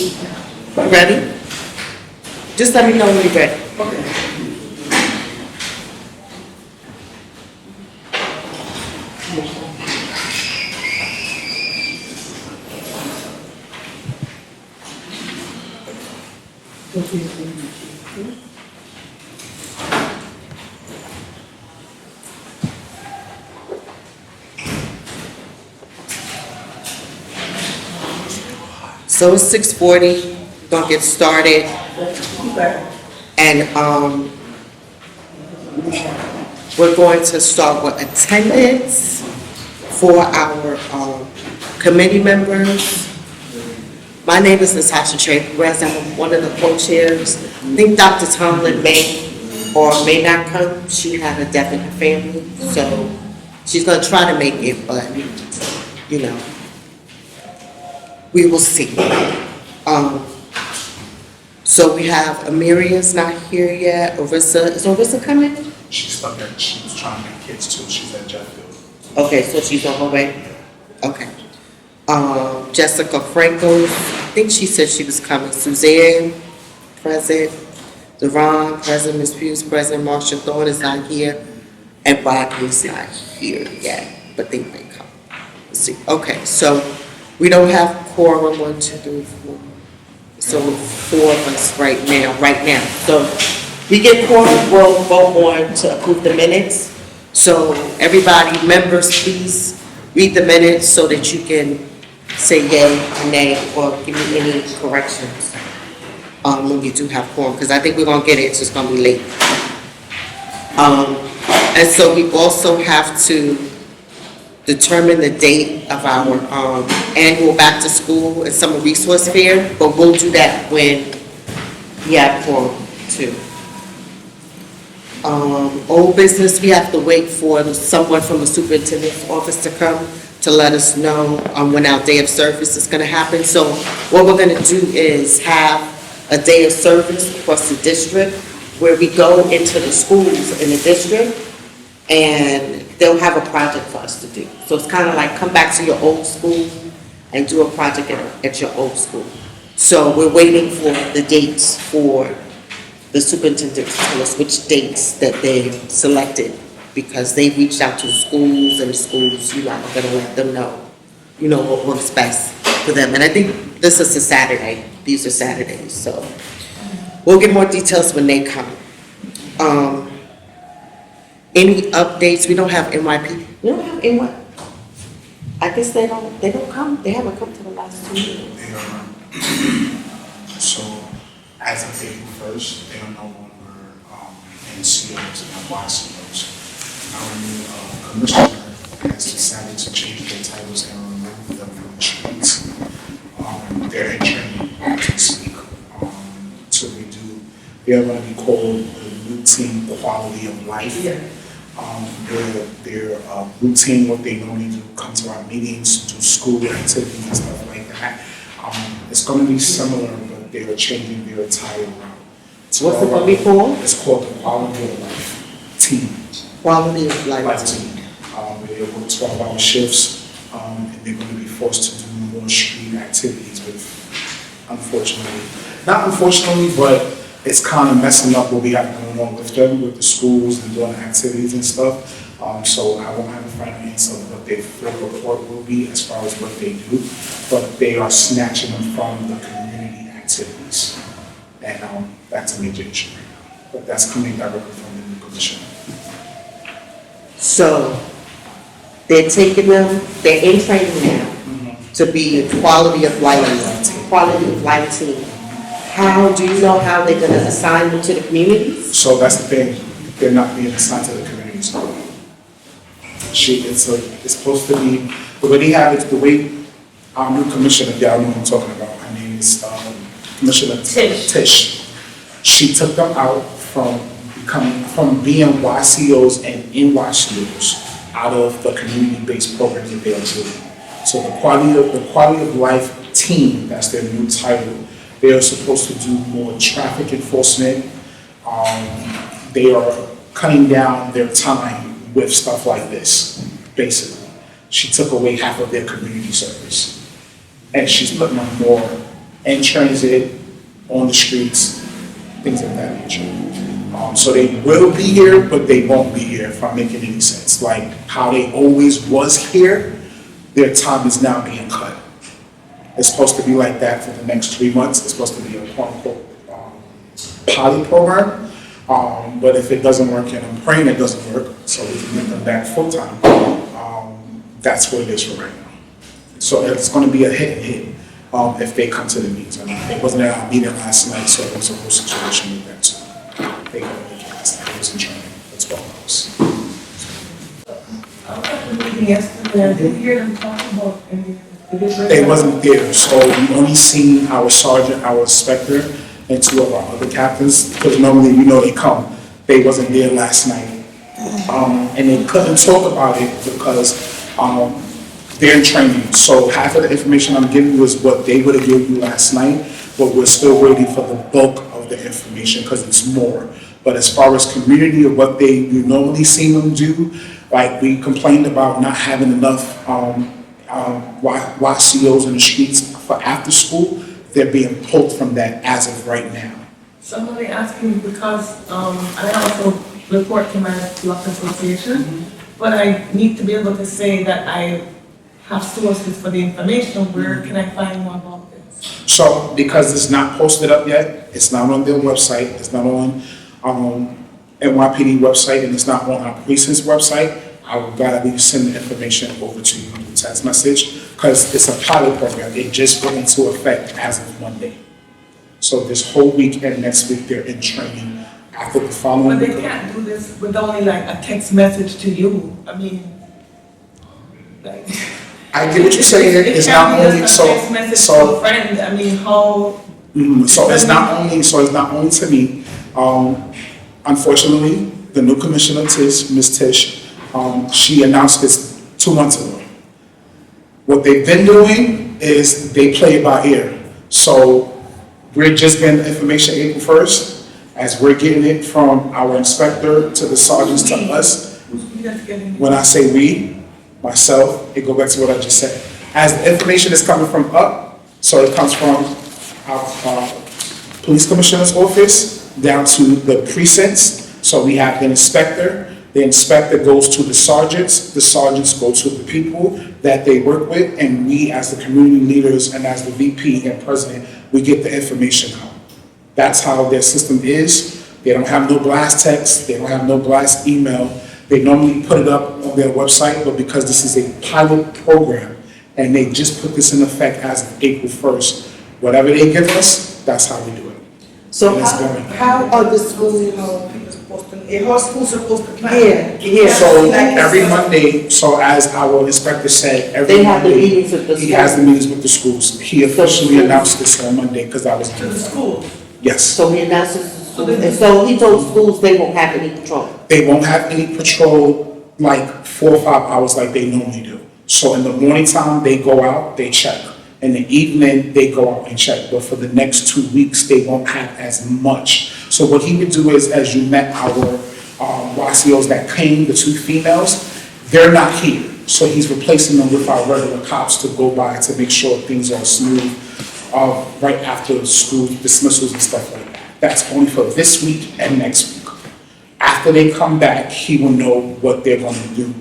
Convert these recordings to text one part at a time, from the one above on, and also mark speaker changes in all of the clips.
Speaker 1: Ready? Just let me know when you're ready. So it's 6:40, we're gonna get started. And we're going to start with attendance for our committee members. My name is Natasha Trey Perez. I'm one of the co-chairs. I think Dr. Tomlin may or may not come. She had a death in her family, so she's gonna try to make it, but you know, we will see. So we have Amiria's not here yet. Orissa, is Orissa coming?
Speaker 2: She's stuck there. She was trying to make kids too. She's at Jefffield.
Speaker 1: Okay, so she's on her way? Okay. Jessica Franco, I think she said she was coming. Suzanne, present. Deron, present. Ms. Hughes, present. Marsha Thorne is not here. And Bobby's not here yet, but they may come. Let's see. Okay, so we don't have quorum, 1, 2, 3, 4. So 4 of us right now. So we get quorum, we'll vote on to approve the minutes. So everybody, members, please read the minutes so that you can say yay or nay or give me any corrections when you do have quorum, because I think we're gonna get it, it's just gonna be late. And so we also have to determine the date of our annual back to school and summer resource fair, but we'll do that when we have quorum too. Old business, we have to wait for someone from the superintendent's office to come to let us know when our day of service is gonna happen. So what we're gonna do is have a day of service across the district where we go into the schools in the district and they'll have a project for us to do. So it's kind of like come back to your old school and do a project at your old school. So we're waiting for the dates for the superintendent to tell us which dates that they selected, because they reached out to the schools and the schools, you know, are gonna let them know, you know, what works best for them. And I think this is a Saturday, these are Saturdays, so we'll get more details when they come. Any updates? We don't have NYPD. We don't have NY. I guess they don't come. They haven't come to the last 2 years.
Speaker 2: They are. So as of April 1st, they are no longer NCOs and YCOs. Our new commissioner has decided to change their titles and remove them from the streets. They're in training as we speak to redo. They're going to be called the routine quality of life. Yeah. Their routine, what they normally do, come to our meetings, do school activities and stuff like that. It's going to be similar, but they are changing their title around.
Speaker 1: What's it going to be called?
Speaker 2: It's called the Quality of Life Team.
Speaker 1: Quality of Life
Speaker 2: Team. They work 12-hour shifts, and they're going to be forced to do more street activities with, not unfortunately, but it's kind of messing up what we have going on with them, with the schools and doing activities and stuff. So I won't have a final answer of what their full report will be as far as what they do, but they are snatching them from the community activities. And that's a major issue right now. But that's coming directly from the new commissioner.
Speaker 1: So they're taking them, they're in training now to be a quality of life team. How do you know how they're going to assign them to the communities?
Speaker 2: So that's the thing, they're not being assigned to the communities. It's supposed to be, the way they have it, the way our new commissioner, y'all know what I'm talking about, her name is Commissioner Tish. She took them out from being YCOs and NYCOs out of the community-based programs that they are doing. So the quality of life team, that's their new title. They are supposed to do more traffic enforcement. They are cutting down their time with stuff like this, basically. She took away half of their community service. And she's putting on more in transit, on the streets, things of that nature. So they will be here, but they won't be here, if I'm making any sense. Like how they always was here, their time is now being cut. It's supposed to be like that for the next 3 months. It's supposed to be a quote-unquote pilot program. But if it doesn't work, and I'm praying it doesn't work, so we can get them back full-time, that's what it is for right now. So it's going to be a hit and hit if they come to the meetings. I mean, it wasn't at our meeting last night, so it was a whole situation with them. So they got to make it last night. It was in training. That's 12 hours.
Speaker 3: I was at the meeting yesterday, I didn't hear them talk about any.
Speaker 2: They wasn't there, so we only seen our sergeant, our inspector, and 2 of our other captains, because normally, they come. They wasn't there last night. And they couldn't talk about it because they're in training. So half of the information I'm giving you is what they would have given you last night, but we're still waiting for the bulk of the information because it's more. But as far as community of what you normally see them do, like we complained about not having enough YCOs in the streets for after school, they're being pulled from that as of right now.
Speaker 3: Somebody asking because I also report to my block association, but I need to be able to say that I have sources for the information. Where can I find more about this?
Speaker 2: So because it's not posted up yet, it's not on their website, it's not on NYPD website, and it's not on our precinct's website, I would gladly send the information over to you in text message because it's a pilot program. It just went into effect as of Monday. So this whole week and next week they're in training. After the following
Speaker 3: But
Speaker 2: week.
Speaker 3: they can't do this with only like a text message to you. I mean, like.
Speaker 2: I get what you're saying. It's not only
Speaker 3: so. Text message to a friend. I mean, how?
Speaker 2: So it's not only to me. Unfortunately, the new commissioner, Ms. Tish, she announced this 2 months ago. What they've been doing is they play it by ear. So we're just getting the information April 1st. As we're getting it from our inspector to the sergeants to us. When I say we, myself, it goes back to what I just said. As the information is coming from up, so it comes from our police commissioner's office down to the precincts. So we have the inspector goes to the sergeants go to the people that they work with, and we as the community leaders and as the VP and president, we get the information out. That's how their system is. They don't have no blast text, they don't have no blast email. They normally put it up on their website, but because this is a pilot program and they just put this in effect as of April 1st, whatever they give us, that's how we do it.
Speaker 4: So how are the schools, how schools supposed to plan? Yeah.
Speaker 2: So every Monday, so as our inspector said, every
Speaker 4: They have the
Speaker 2: Monday,
Speaker 4: meetings with the
Speaker 2: he has the
Speaker 4: schools.
Speaker 2: meetings with the schools. He officially announced this on Monday because I was.
Speaker 3: To the school.
Speaker 2: Yes.
Speaker 4: So he announces, and so he told schools they won't have any patrol.
Speaker 2: They won't have any patrol like 4 or 5 hours like they normally do. So in the morning time, they go out, they check. In the evening, they go out and check. But for the next 2 weeks, they won't have as much. So what he would do is, as you met our YCOs that came, the 2 females, they're not here. So he's replacing them with our regular cops to go by to make sure things are smooth right after school dismissals and stuff like that. That's only for this week and next week. After they come back, he will know what they're going to do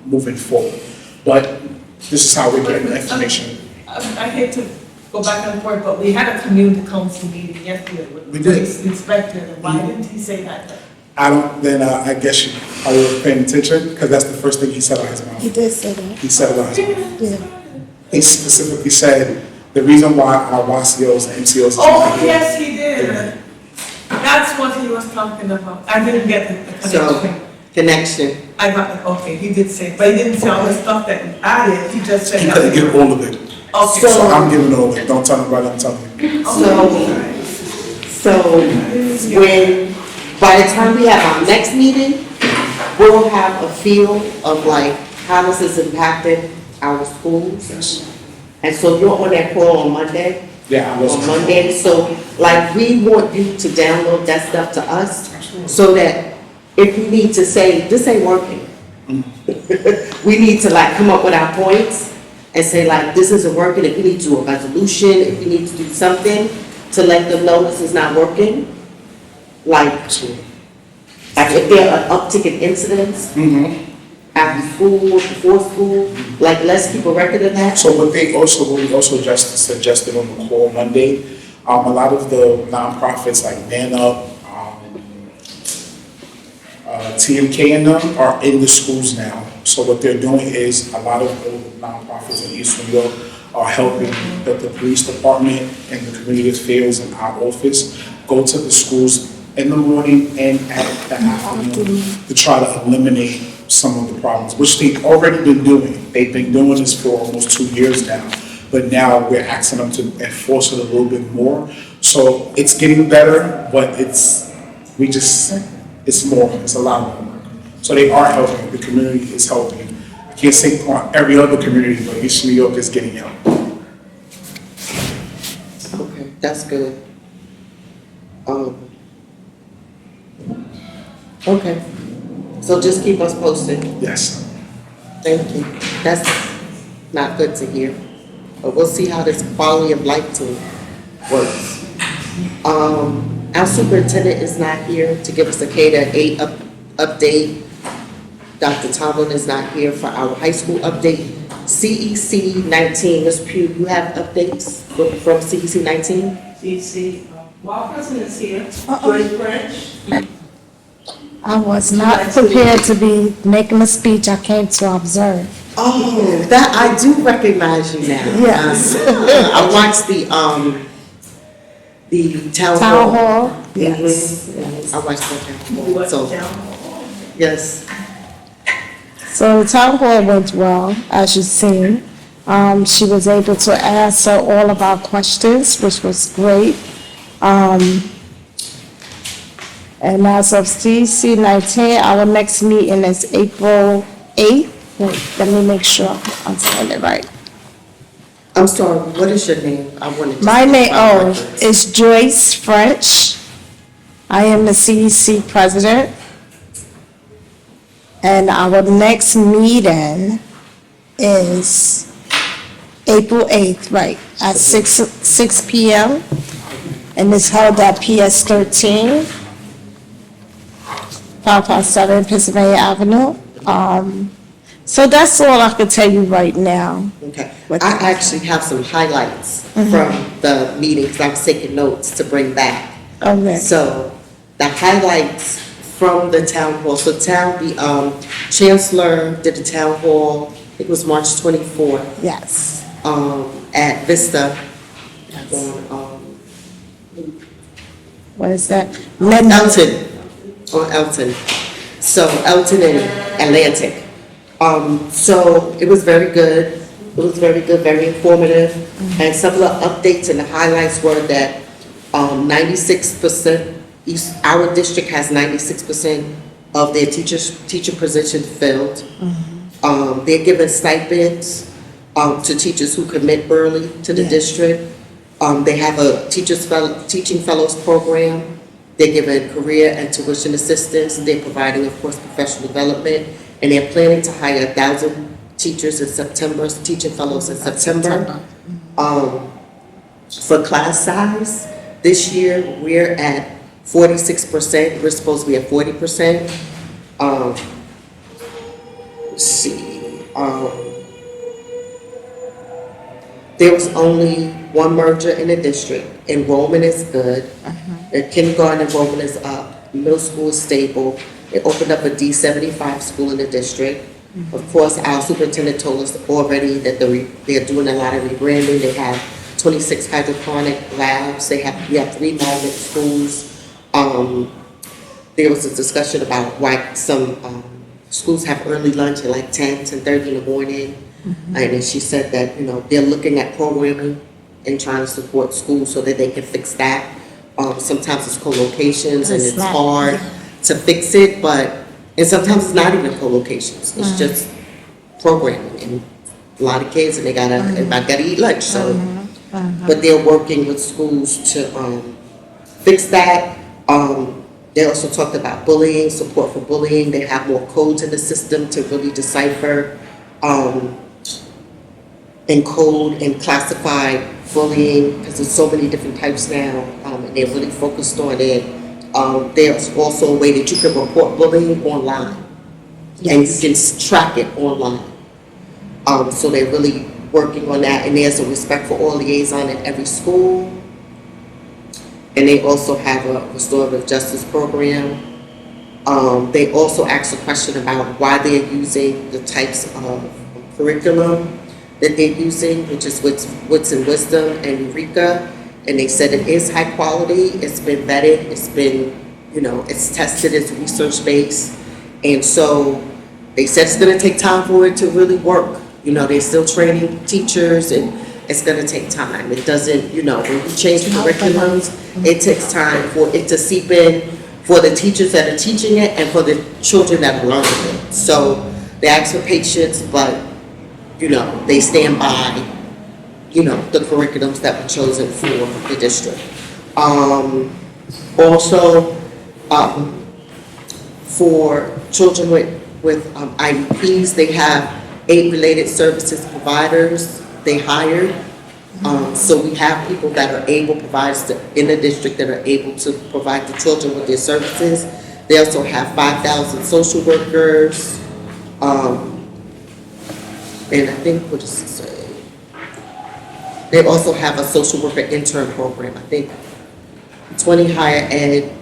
Speaker 2: moving forward. But this is how we're getting the information.
Speaker 3: I hate to go back and forth, but we had a community council meeting yesterday with
Speaker 2: We
Speaker 3: the
Speaker 2: did.
Speaker 3: police inspector. Why didn't he say that?
Speaker 2: I guess you probably were paying attention, because that's the first thing he said out of his mouth.
Speaker 5: He did say that.
Speaker 2: He said it out of his mouth.
Speaker 5: Yeah.
Speaker 2: He specifically said, the reason why our YCOs and MCOs is
Speaker 3: Oh,
Speaker 2: not here.
Speaker 3: yes, he did. That's what he was talking about. I didn't get the
Speaker 1: So,
Speaker 3: connection.
Speaker 1: connection.
Speaker 3: I got it, okay, he did say, but he didn't say all the stuff that he added, he just said.
Speaker 2: He couldn't give all of it.
Speaker 3: Okay.
Speaker 2: So I'm giving all of it. Don't tell nobody I'm telling you.
Speaker 1: So when, by the time we have our next meeting, we'll have a feel of like how this is impacting our schools.
Speaker 2: Yes.
Speaker 1: And so you're on that call on Monday?
Speaker 2: Yeah, I was.
Speaker 1: On Monday, so like we want you to download that stuff to us so that if we need to say, this ain't working, we need to like come up with our points and say like, this isn't working, if we need to do a resolution, if we need to do something to let them know this is not working. Like if there are an uptick in incidents after school, before school, like let's keep a record of that.
Speaker 2: So what we also just suggested on the call Monday, a lot of the nonprofits like Man Up, TMK and them are in the schools now. So what they're doing is a lot of the nonprofits in East New York are helping the police department and the community affairs and our office go to the schools in the morning and at the afternoon to try to eliminate some of the problems, which they've already been doing. They've been doing this for almost 2 years now, but now we're asking them to enforce it a little bit more. So it's getting better, but it's a lot more work. So they are helping, the community is helping. I can't say on every other community, but East New York is getting help.
Speaker 1: Okay, that's good. Okay, so just keep us posted.
Speaker 2: Yes.
Speaker 1: Thank you. That's not good to hear, but we'll see how this quality of life tool works. Our superintendent is not here to give us a K-8 update. Dr. Tomlin is not here for our high school update. CEC 19, Ms. Pugh, you have updates from CEC 19?
Speaker 3: CC, while President is here, Joyce Branch.
Speaker 5: I was not prepared to be making a speech. I came to observe.
Speaker 1: Oh, that, I do recognize you now.
Speaker 5: Yes.
Speaker 1: I watched the town hall.
Speaker 5: Town hall, yes.
Speaker 1: Mhm. I watched the town
Speaker 3: You
Speaker 1: hall,
Speaker 3: went
Speaker 1: so,
Speaker 3: down.
Speaker 1: yes.
Speaker 5: So the town hall went well, as you've seen. She was able to answer all of our questions, which was great. And as of CC 19, our next meeting is April 8th. Wait, let me make sure I'm saying it right.
Speaker 1: I'm sorry, what is your name? I wanted to.
Speaker 5: My name, is Joyce French. I am the CEC president. And our next meeting is April 8th, right, at 6 p.m. And it's held at PS 13, 557 Pennsylvania Avenue. So that's all I can tell you right now.
Speaker 1: Okay, I actually have some highlights from the meetings. I was taking notes to bring back.
Speaker 5: Okay.
Speaker 1: So the highlights from the town hall. So the chancellor did the town hall, it was March 24th,
Speaker 5: Yes.
Speaker 1: at Vista.
Speaker 5: What is that?
Speaker 1: On Elton. So Elton and Atlantic. So it was very good. It was very good, very informative. And some of the updates and the highlights were that 96%, our district has 96% of their teacher positions filled. They're giving stipends to teachers who commit early to the district. They have a teaching fellows program. They're giving career and tuition assistance. They're providing, of course, professional development. And they're planning to hire 1,000 teachers in September, teaching fellows in September. For class size, this year we're at 46%. We're supposed to be at 40%. Let's see. There was only one merger in the district. Enrollment is good. The kindergarten enrollment is up. Middle school is stable. They opened up a D75 school in the district. Of course, our superintendent told us already that they're doing a lot of rebranding. They have 26 hydroponic labs. We have 3 magnet schools. There was a discussion about why some schools have early lunch at like 10:30 in the morning. And then she said that, they're looking at programming and trying to support schools so that they can fix that. Sometimes it's co-locations and it's hard to fix it, and sometimes it's not even co-locations. It's just programming and a lot of kids and everybody gotta eat lunch, so. But they're working with schools to fix that. They also talked about bullying, support for bullying. They have more codes in the system to really decipher and code and classify bullying, because there's so many different types now, and they're really focused on it. There's also a way that you can report bullying online, and you can track it online. So they're really working on that, and there's a respect for all liaison in every school. And they also have a restorative justice program. They also asked a question about why they're using the types of curriculum that they're using, which is Wits and Wisdom and Eureka. And they said it is high quality, it's been vetted, it's been, it's tested, it's research-based. And so they said it's gonna take time for it to really work. They're still training teachers, and it's gonna take time. It doesn't, when you change curriculums, it takes time for it to seep in for the teachers that are teaching it and for the children that are learning it. So they ask for patience, but, they stand by, the curriculums that were chosen for the district. Also, for children with IEPs, they have 8 related services providers they hired. So we have people that are able, providers in the district that are able to provide the children with their services. They also have 5,000 social workers. And I think, what does it say? They also have a social worker intern program. I think 20 higher ed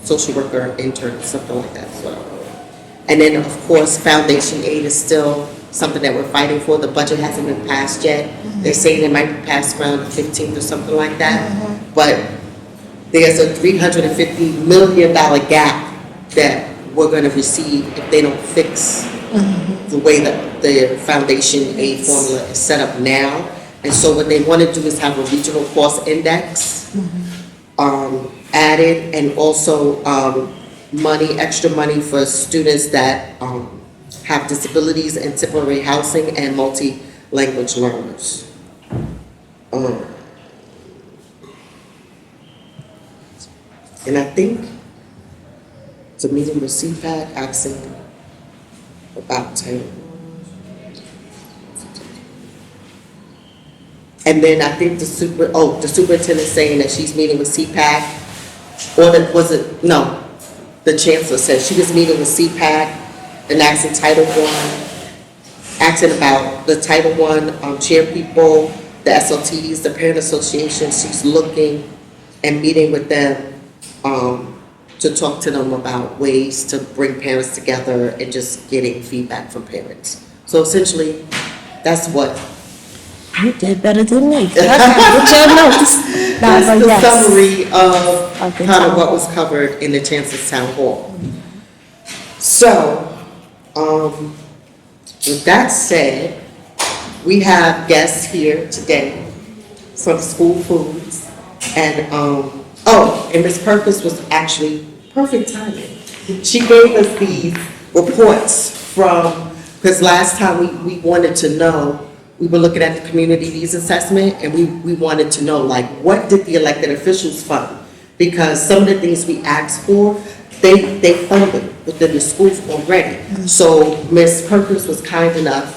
Speaker 1: social worker interns, something like that as well. And then, of course, foundation aid is still something that we're fighting for. The budget hasn't been passed yet. They're saying it might be passed around the 15th or something like that. But there's a $350 million gap that we're going to receive if they don't fix the way that the foundation aid formula is set up now. And so what they want to do is have a regional cost index added, and also extra money for students that have disabilities and temporary housing and multi-language learners. And I think it's a meeting with CPAC asking about Taylor. And then I think the superintendent saying that she's meeting with CPAC, or the chancellor said she was meeting with CPAC and asking asking about the Title I chair people, the SLTs, the parent associations. She's looking and meeting with them to talk to them about ways to bring parents together and just getting feedback from parents. So essentially, that's what.
Speaker 5: You did better than me. Okay, with your notes.
Speaker 1: That's the summary of kind of what was covered in the Chancellor's Town Hall. So, with that said, we have guests here today from School Foods, and and Ms. Purpose was actually perfect timing. She gave us these reports because last time we wanted to know. We were looking at the community needs assessment, and we wanted to know, what did the elected officials fund? Because some of the things we asked for, they funded within the schools already. So Ms. Perkins was kind enough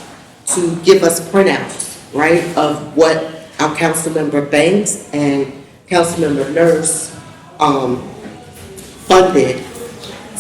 Speaker 1: to give us printouts, right, of what our Councilmember Banks and Councilmember Nurse funded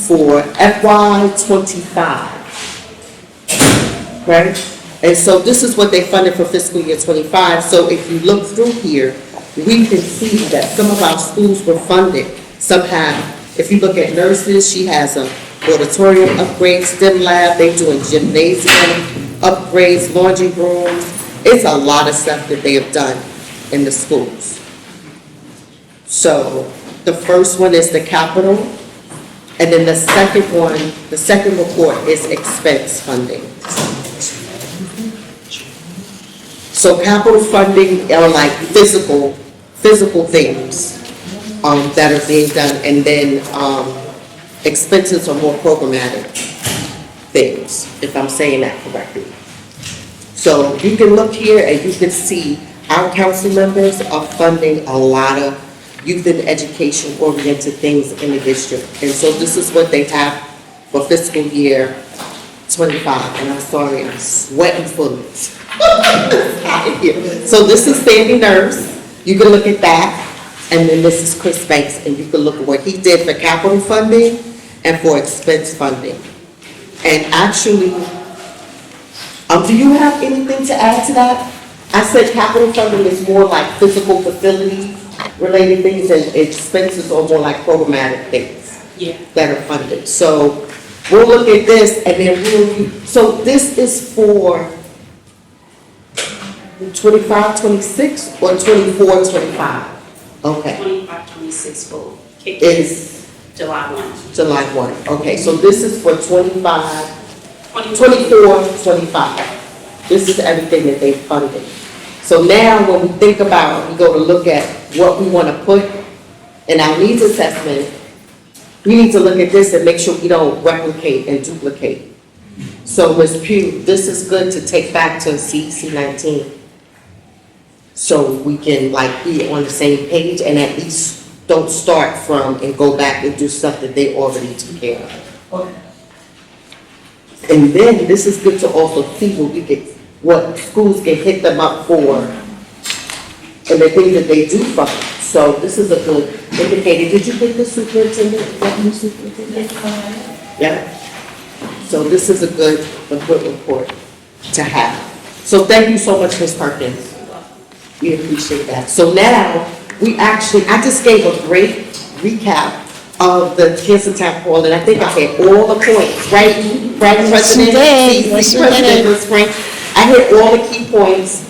Speaker 1: for FY25, right? And so this is what they funded for fiscal year 25. So if you look through here, we can see that some of our schools were funded. Some have, if you look at nurses, she has a auditorium upgrade, STEM lab, they're doing gymnasium upgrades, laundry rooms. It's a lot of stuff that they have done in the schools. So the first one is the capital, and then the second report is expense funding. So capital funding are like physical things that are being done, and then expenses are more programmatic things, if I'm saying that correctly. So you can look here and you can see our council members are funding a lot of youth and education oriented things in the district. And so this is what they have for fiscal year 25. And I'm sorry, I'm sweating bullets. So this is Sandy Nurse, you can look at that, and then this is Chris Banks, and you can look at what he did for capital funding and for expense funding. And actually, do you have anything to add to that? I said capital funding is more like physical facility related things, and expenses are more like programmatic things that are funded. So we'll look at this, and then so this is for 25, 26, or 24, 25? Okay.
Speaker 6: 25, 26 full.
Speaker 1: Is
Speaker 6: July 1.
Speaker 1: July 1. Okay, so this is for 25, 24, 25. This is everything that they funded. So now when we think about, we go to look at what we want to put in our needs assessment, we need to look at this and make sure we don't replicate and duplicate. So Ms. Pugh, this is good to take back to CEC 19. So we can like be on the same page and at least don't start from and go back and do stuff that they already took care of.
Speaker 3: Okay.
Speaker 1: And then this is good to also see what schools can hit them up for and the things that they do for them. So this is a good indicator. Did you get the superintendent, deputy superintendent? Yeah. So this is a good report to have. So thank you so much, Ms. Perkins. We appreciate that. So now, I just gave a great recap of the Kansas Town Hall, and I think I had all the points, right? Right, President?
Speaker 5: Yes, you did.
Speaker 1: President Ms. Frank. I hit all the key points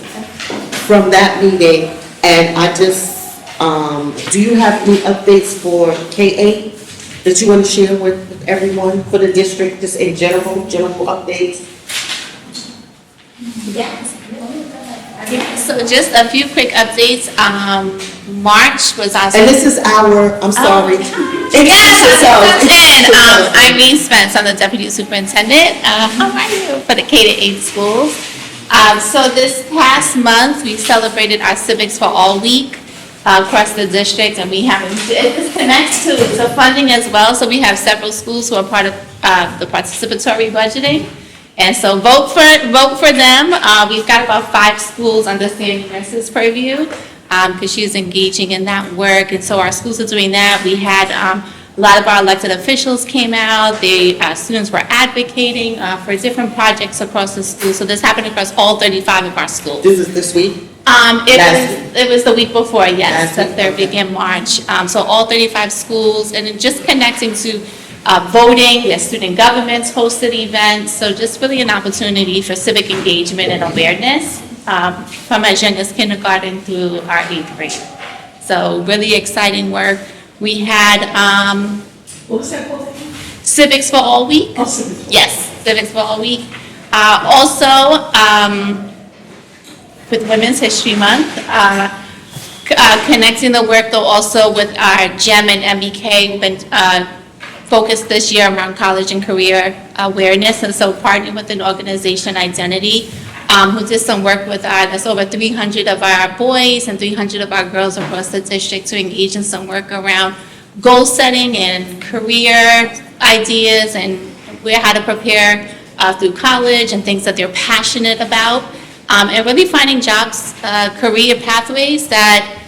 Speaker 1: from that meeting, and I just, do you have any updates for K-8 that you want to share with everyone for the district, just in general updates?
Speaker 6: Yes. So just a few quick updates. March was our.
Speaker 1: And this is I'm sorry.
Speaker 6: Irene Spence, I'm the Deputy Superintendent. How are you for the K-8 schools? So this past month, we celebrated our Civics for All Week across the district, and this connects to the funding as well. So we have several schools who are part of the participatory budgeting. And so vote for them. We've got about 5 schools under Sandy Nurse's purview because she's engaging in that work. And so our schools are doing that. We had a lot of our elected officials came out. Students were advocating for different projects across the school. So this happened across all 35 of our schools.
Speaker 1: This is this week?
Speaker 6: It was the week before, yes, the third week in March. So all 35 schools, and just connecting to voting, their student governments hosted events, so just really an opportunity for civic engagement and awareness from our youngest kindergarten through our 8th grade. So really exciting work. We had
Speaker 3: What was that called?
Speaker 6: Civics for All Week.
Speaker 3: Oh, Civics.
Speaker 6: Yes, Civics for All Week. Also, with Women's History Month, connecting the work though also with our GEM and MBK, been focused this year around college and career awareness, and so partnering with an organization, Identity, who did some work with there's over 300 of our boys and 300 of our girls across the district to engage in some work around goal setting and career ideas and how to prepare through college and things that they're passionate about, and really finding jobs, career pathways that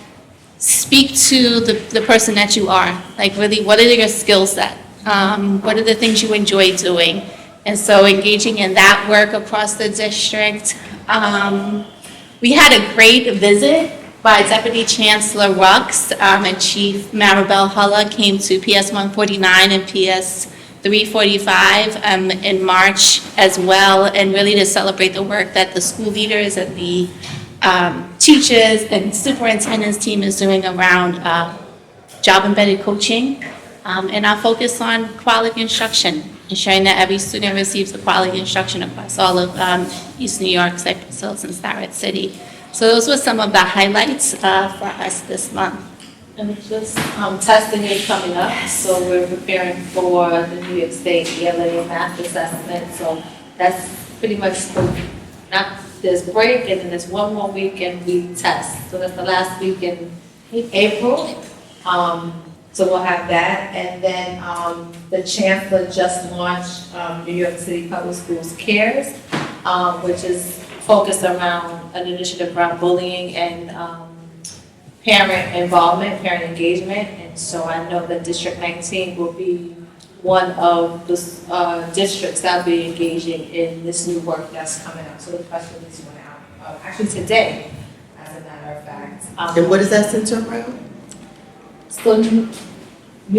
Speaker 6: speak to the person that you are. Like really, what are your skill set? What are the things you enjoy doing? And so engaging in that work across the district. We had a great visit by Deputy Chancellor Rux and Chief Maribel Hulla came to PS 149 and PS 345 in March as well, and really to celebrate the work that the school leaders and the teachers and superintendents team is doing around job-embedded coaching. And our focus on quality instruction, ensuring that every student receives the quality instruction across all of East New York, Cypress Hills, and Starrett City. So those were some of the highlights for us this month.
Speaker 7: And it's just testing is coming up, so we're preparing for the New York State ELA math assessment. So that's pretty much there's break, and then there's one more week and we test. So that's the last week in April. So we'll have that, and then the Chancellor just launched New York City Public Schools Cares, which is focused around an initiative around bullying and parent involvement, parent engagement. And so I know that District 19 will be one of the districts that will be engaging in this new work that's coming out. So the press release went out, actually today, as a matter of fact.
Speaker 1: And what is that center around?
Speaker 7: So New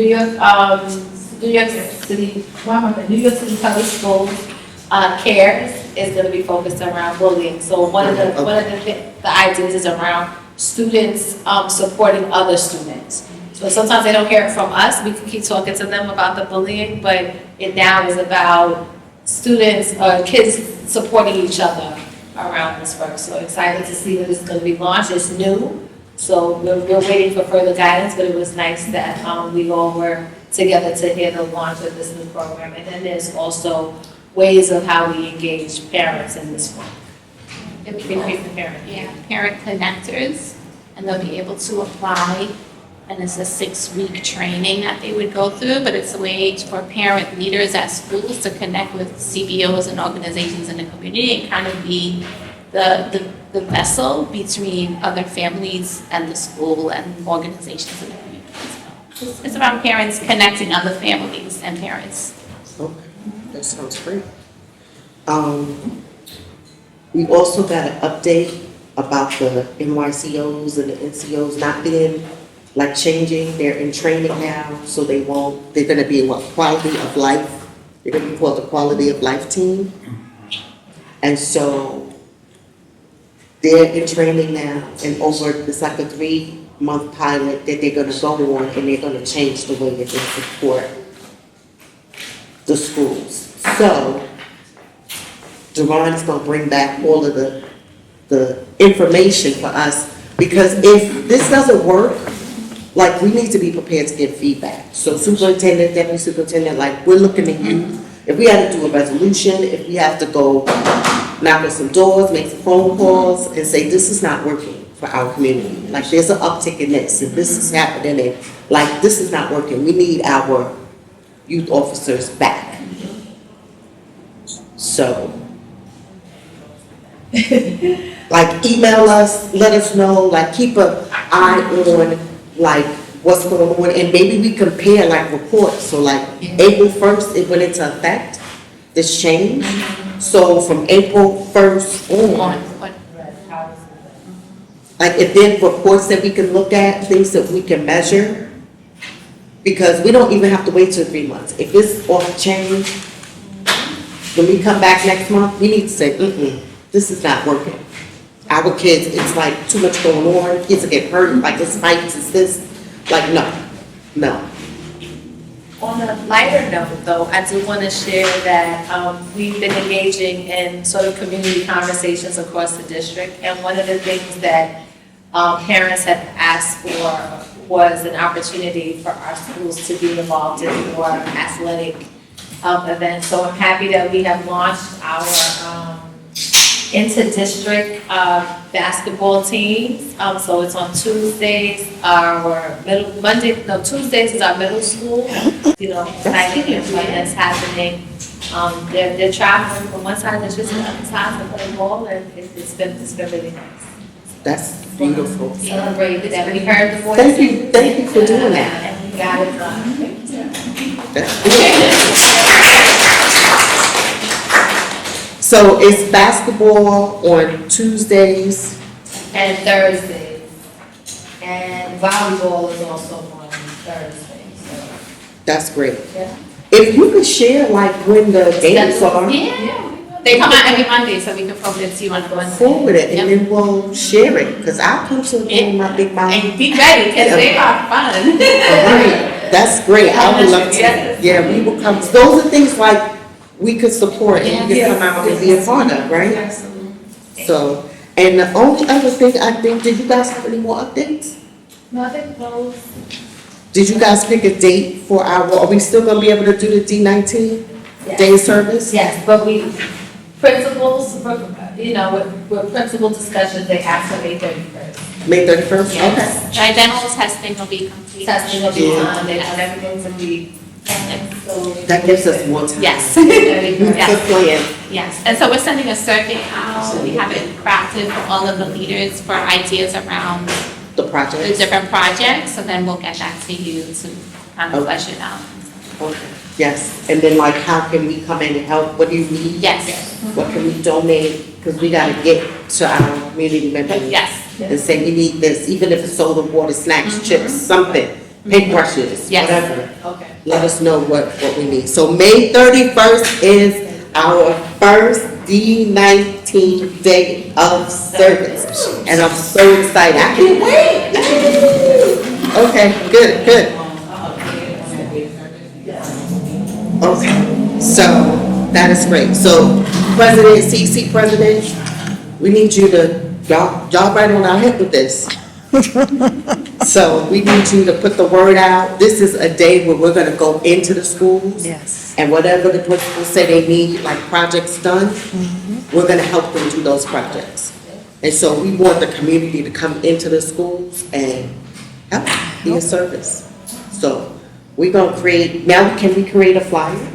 Speaker 7: York City, New York City Public Schools cares is going to be focused around bullying. So one of the ideas is around students supporting other students. So sometimes they don't hear it from us. We can keep talking to them about the bullying, but it now is about students or kids supporting each other around this work. So excited to see that it's going to be launched. It's new, so we're waiting for further guidance. But it was nice that we all were together to hear the launch of this new program. And then there's also ways of how we engage parents in this work. Increase the parent.
Speaker 6: Yeah, parent connectors, and they'll be able to apply. And it's a 6-week training that they would go through, but it's a way for parent leaders at schools to connect with CBOs and organizations in the community and kind of be the vessel between other families and the school and organizations in the community. So it's around parents connecting other families and parents.
Speaker 1: Okay, that sounds great. We also got an update about the NYCOs and the NCOs not being, like, changing. They're in training now, so they're gonna be what, quality of life? They're gonna be called the quality of life team. And so they're in training now, and over, it's like a 3-month pilot that they're gonna go on, and they're gonna change the way that they support the schools. So Duran is gonna bring back all of the information for us, because if this doesn't work, like, we need to be prepared to give feedback. So superintendent, deputy superintendent, like, we're looking at you. If we have to do a resolution, if we have to go knock on some doors, make some phone calls, and say, this is not working for our community. Like, there's an uptick in this, and this is happening, and, like, this is not working. We need our youth officers back. So, like, email us, let us know, like, keep an eye on, like, what's going on, and maybe we compare, like, reports. So, like, April 1st, it went into effect, this change. So from April 1st on, like, if there are reports that we can look at, things that we can measure, because we don't even have to wait till 3 months. If it's off change, when we come back next month, we need to say, this is not working. Our kids, it's like too much going on, kids are getting hurt, like it's fights, it's this, like, no.
Speaker 7: On a lighter note, though, I do want to share that we've been engaging in sort of community conversations across the district, and one of the things that parents have asked for was an opportunity for our schools to be involved in more athletic events. So I'm happy that we have launched our inter-district basketball teams. So it's on Tuesdays. Tuesdays is our middle school. Exciting events happening. They're traveling from one side of the district to the other side to play ball, and it's been really nice.
Speaker 1: That's beautiful.
Speaker 7: Celebrate that we heard the voices.
Speaker 1: Thank you for doing that.
Speaker 7: And we got it done.
Speaker 1: That's good. So it's basketball on Tuesdays.
Speaker 7: And Thursdays. And volleyball is also on Thursdays. So.
Speaker 1: That's great.
Speaker 7: Yeah.
Speaker 1: If you could share, like, when the games are,
Speaker 6: Yeah. They come out every Monday, so we can focus you on the Wednesday.
Speaker 1: forward it, and then we'll share it, because I'll come to the game, my big mouth.
Speaker 6: And be ready, because they are fun.
Speaker 1: Right. That's great, I would love to,
Speaker 6: Yes.
Speaker 1: yeah, we will come, those are things like we could support and we could come out and be a part of, right?
Speaker 3: Absolutely.
Speaker 1: So, and the only other thing I think, did you guys have any more updates?
Speaker 7: Nothing close.
Speaker 1: Did you guys pick a date for are we still gonna be able to do the D19 day of service?
Speaker 7: Yes, but principals, with principal discussions, they asked for May 31st.
Speaker 1: May 31st?
Speaker 6: Yes. The identical testing will be complete.
Speaker 7: Testing will be done, they want everything to be
Speaker 6: And so,
Speaker 1: That gives us more time.
Speaker 6: yes.
Speaker 1: Good
Speaker 6: Yes.
Speaker 1: plan.
Speaker 6: Yes, and so we're sending a survey out, we have it crafted for all of the leaders for ideas around
Speaker 1: The
Speaker 6: the
Speaker 1: project.
Speaker 6: different projects, so then we'll get that to you to kind of flesh it out.
Speaker 1: Okay. Yes, and then like, how can we come in and help? What do you need?
Speaker 6: Yes.
Speaker 1: What can we donate? Because we gotta get to our community members.
Speaker 6: Yes.
Speaker 1: And say we need this, even if it's soda, water, snacks, chips, something, paintbrushes,
Speaker 6: Yes.
Speaker 1: whatever.
Speaker 7: Okay.
Speaker 1: Let us know what we need. So May 31st is our first D19 Day of Service. And I'm so excited. I can't wait. Okay, good. Okay, so that is great. So President, CC President, we need you to, y'all right on our hip with this. So we need you to put the word out. This is a day where we're gonna go into the schools.
Speaker 5: Yes.
Speaker 1: And whatever the principals say they need, like projects done, we're gonna help them do those projects. And so we want the community to come into the schools and help, be a service. So we're gonna create, now can we create a flyer?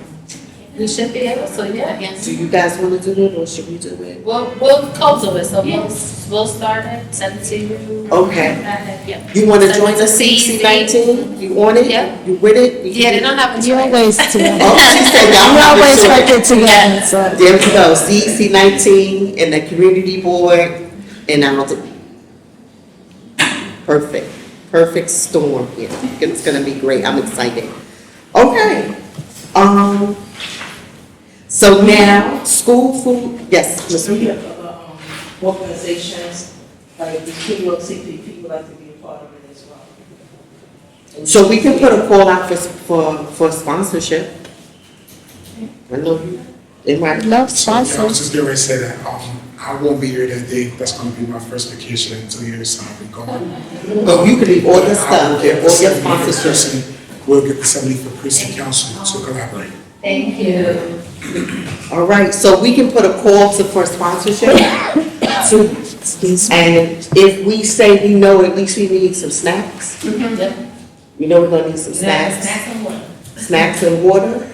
Speaker 7: We should be able to, yeah.
Speaker 6: Yes.
Speaker 1: Do you guys wanna do it or should we do it?
Speaker 7: We'll co-do it, so
Speaker 6: Yes.
Speaker 7: we'll start it, send it to you.
Speaker 1: Okay.
Speaker 7: Yeah.
Speaker 1: You wanna
Speaker 7: Send
Speaker 1: join
Speaker 7: it
Speaker 1: the
Speaker 7: to
Speaker 1: CC19? You on it?
Speaker 7: Yeah.
Speaker 1: You with it? We
Speaker 7: Yeah, they
Speaker 1: can-
Speaker 7: don't have a
Speaker 5: You
Speaker 7: choice.
Speaker 5: always together.
Speaker 1: Oh, she said y'all
Speaker 5: You
Speaker 1: have to
Speaker 5: always
Speaker 1: do
Speaker 5: work
Speaker 1: it.
Speaker 5: it together, so.
Speaker 1: There we go, CC19 and the community board and I'll do. Perfect storm here. It's gonna be great, I'm excited. Okay, so now, school food, yes, Ms.
Speaker 4: We
Speaker 1: Rita.
Speaker 4: have other organizations, like the New York CP would like to be a part of it as well.
Speaker 1: So we can put a call out for sponsorship. I know you, it might.
Speaker 5: Love
Speaker 2: So, yeah, I was
Speaker 5: sponsors.
Speaker 2: just getting ready to say that, I won't be here that day, that's gonna be my first vacation in 2 years, so I'll be gone.
Speaker 1: Oh, you can leave all the
Speaker 2: I will
Speaker 1: stuff,
Speaker 2: get the
Speaker 1: all your
Speaker 2: 75th
Speaker 1: sponsorship.
Speaker 2: person- We'll get the 75th precinct council to collaborate.
Speaker 7: Thank you.
Speaker 1: All right, so we can put a call for sponsorship to,
Speaker 5: Excuse me.
Speaker 1: and if we say we know at least we need some snacks,
Speaker 7: Yep.
Speaker 1: we know we're gonna need some snacks,
Speaker 7: Snacks and what?
Speaker 1: snacks and water,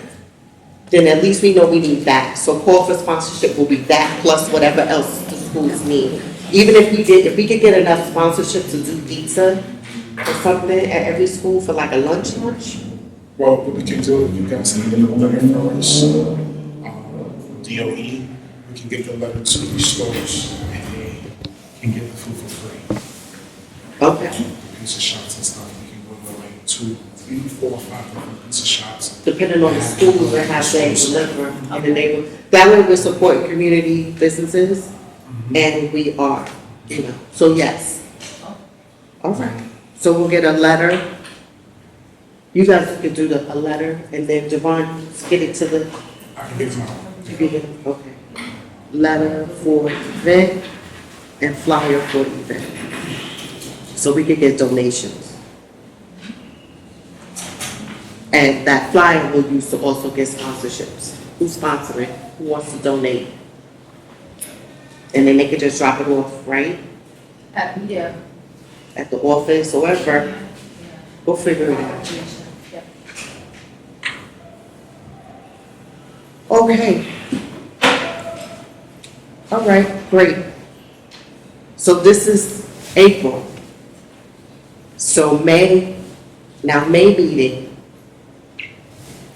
Speaker 1: then at least we know we need that. So call for sponsorship will be that plus whatever else the schools need. Even if we could get enough sponsorship to do pizza or something at every school for like a lunch.
Speaker 2: Well, what we can do, you guys can get a letter from us, DOE, we can get the letter to the stores, and they can get the food for free.
Speaker 1: Okay,
Speaker 2: Pizza shops and stuff, we can go to like 2, 3, 4, 5 different pizza shops.
Speaker 1: depending on the schools and how they deliver in the neighborhood. That way we're supporting community businesses and we are, so yes. All right, so we'll get a letter. You guys can do a letter and then Javon, get it to the,
Speaker 2: I can give them
Speaker 1: you give it, okay. Letter for event and flyer for event. So we can get donations. And that flyer we'll use to also get sponsorships. Who's sponsoring? Who wants to donate? And then they can just drop it off, right?
Speaker 7: Yeah.
Speaker 1: At the office or wherever. We'll figure it out.
Speaker 7: Yep.
Speaker 1: Okay. All right, great. So this is April. So May meeting.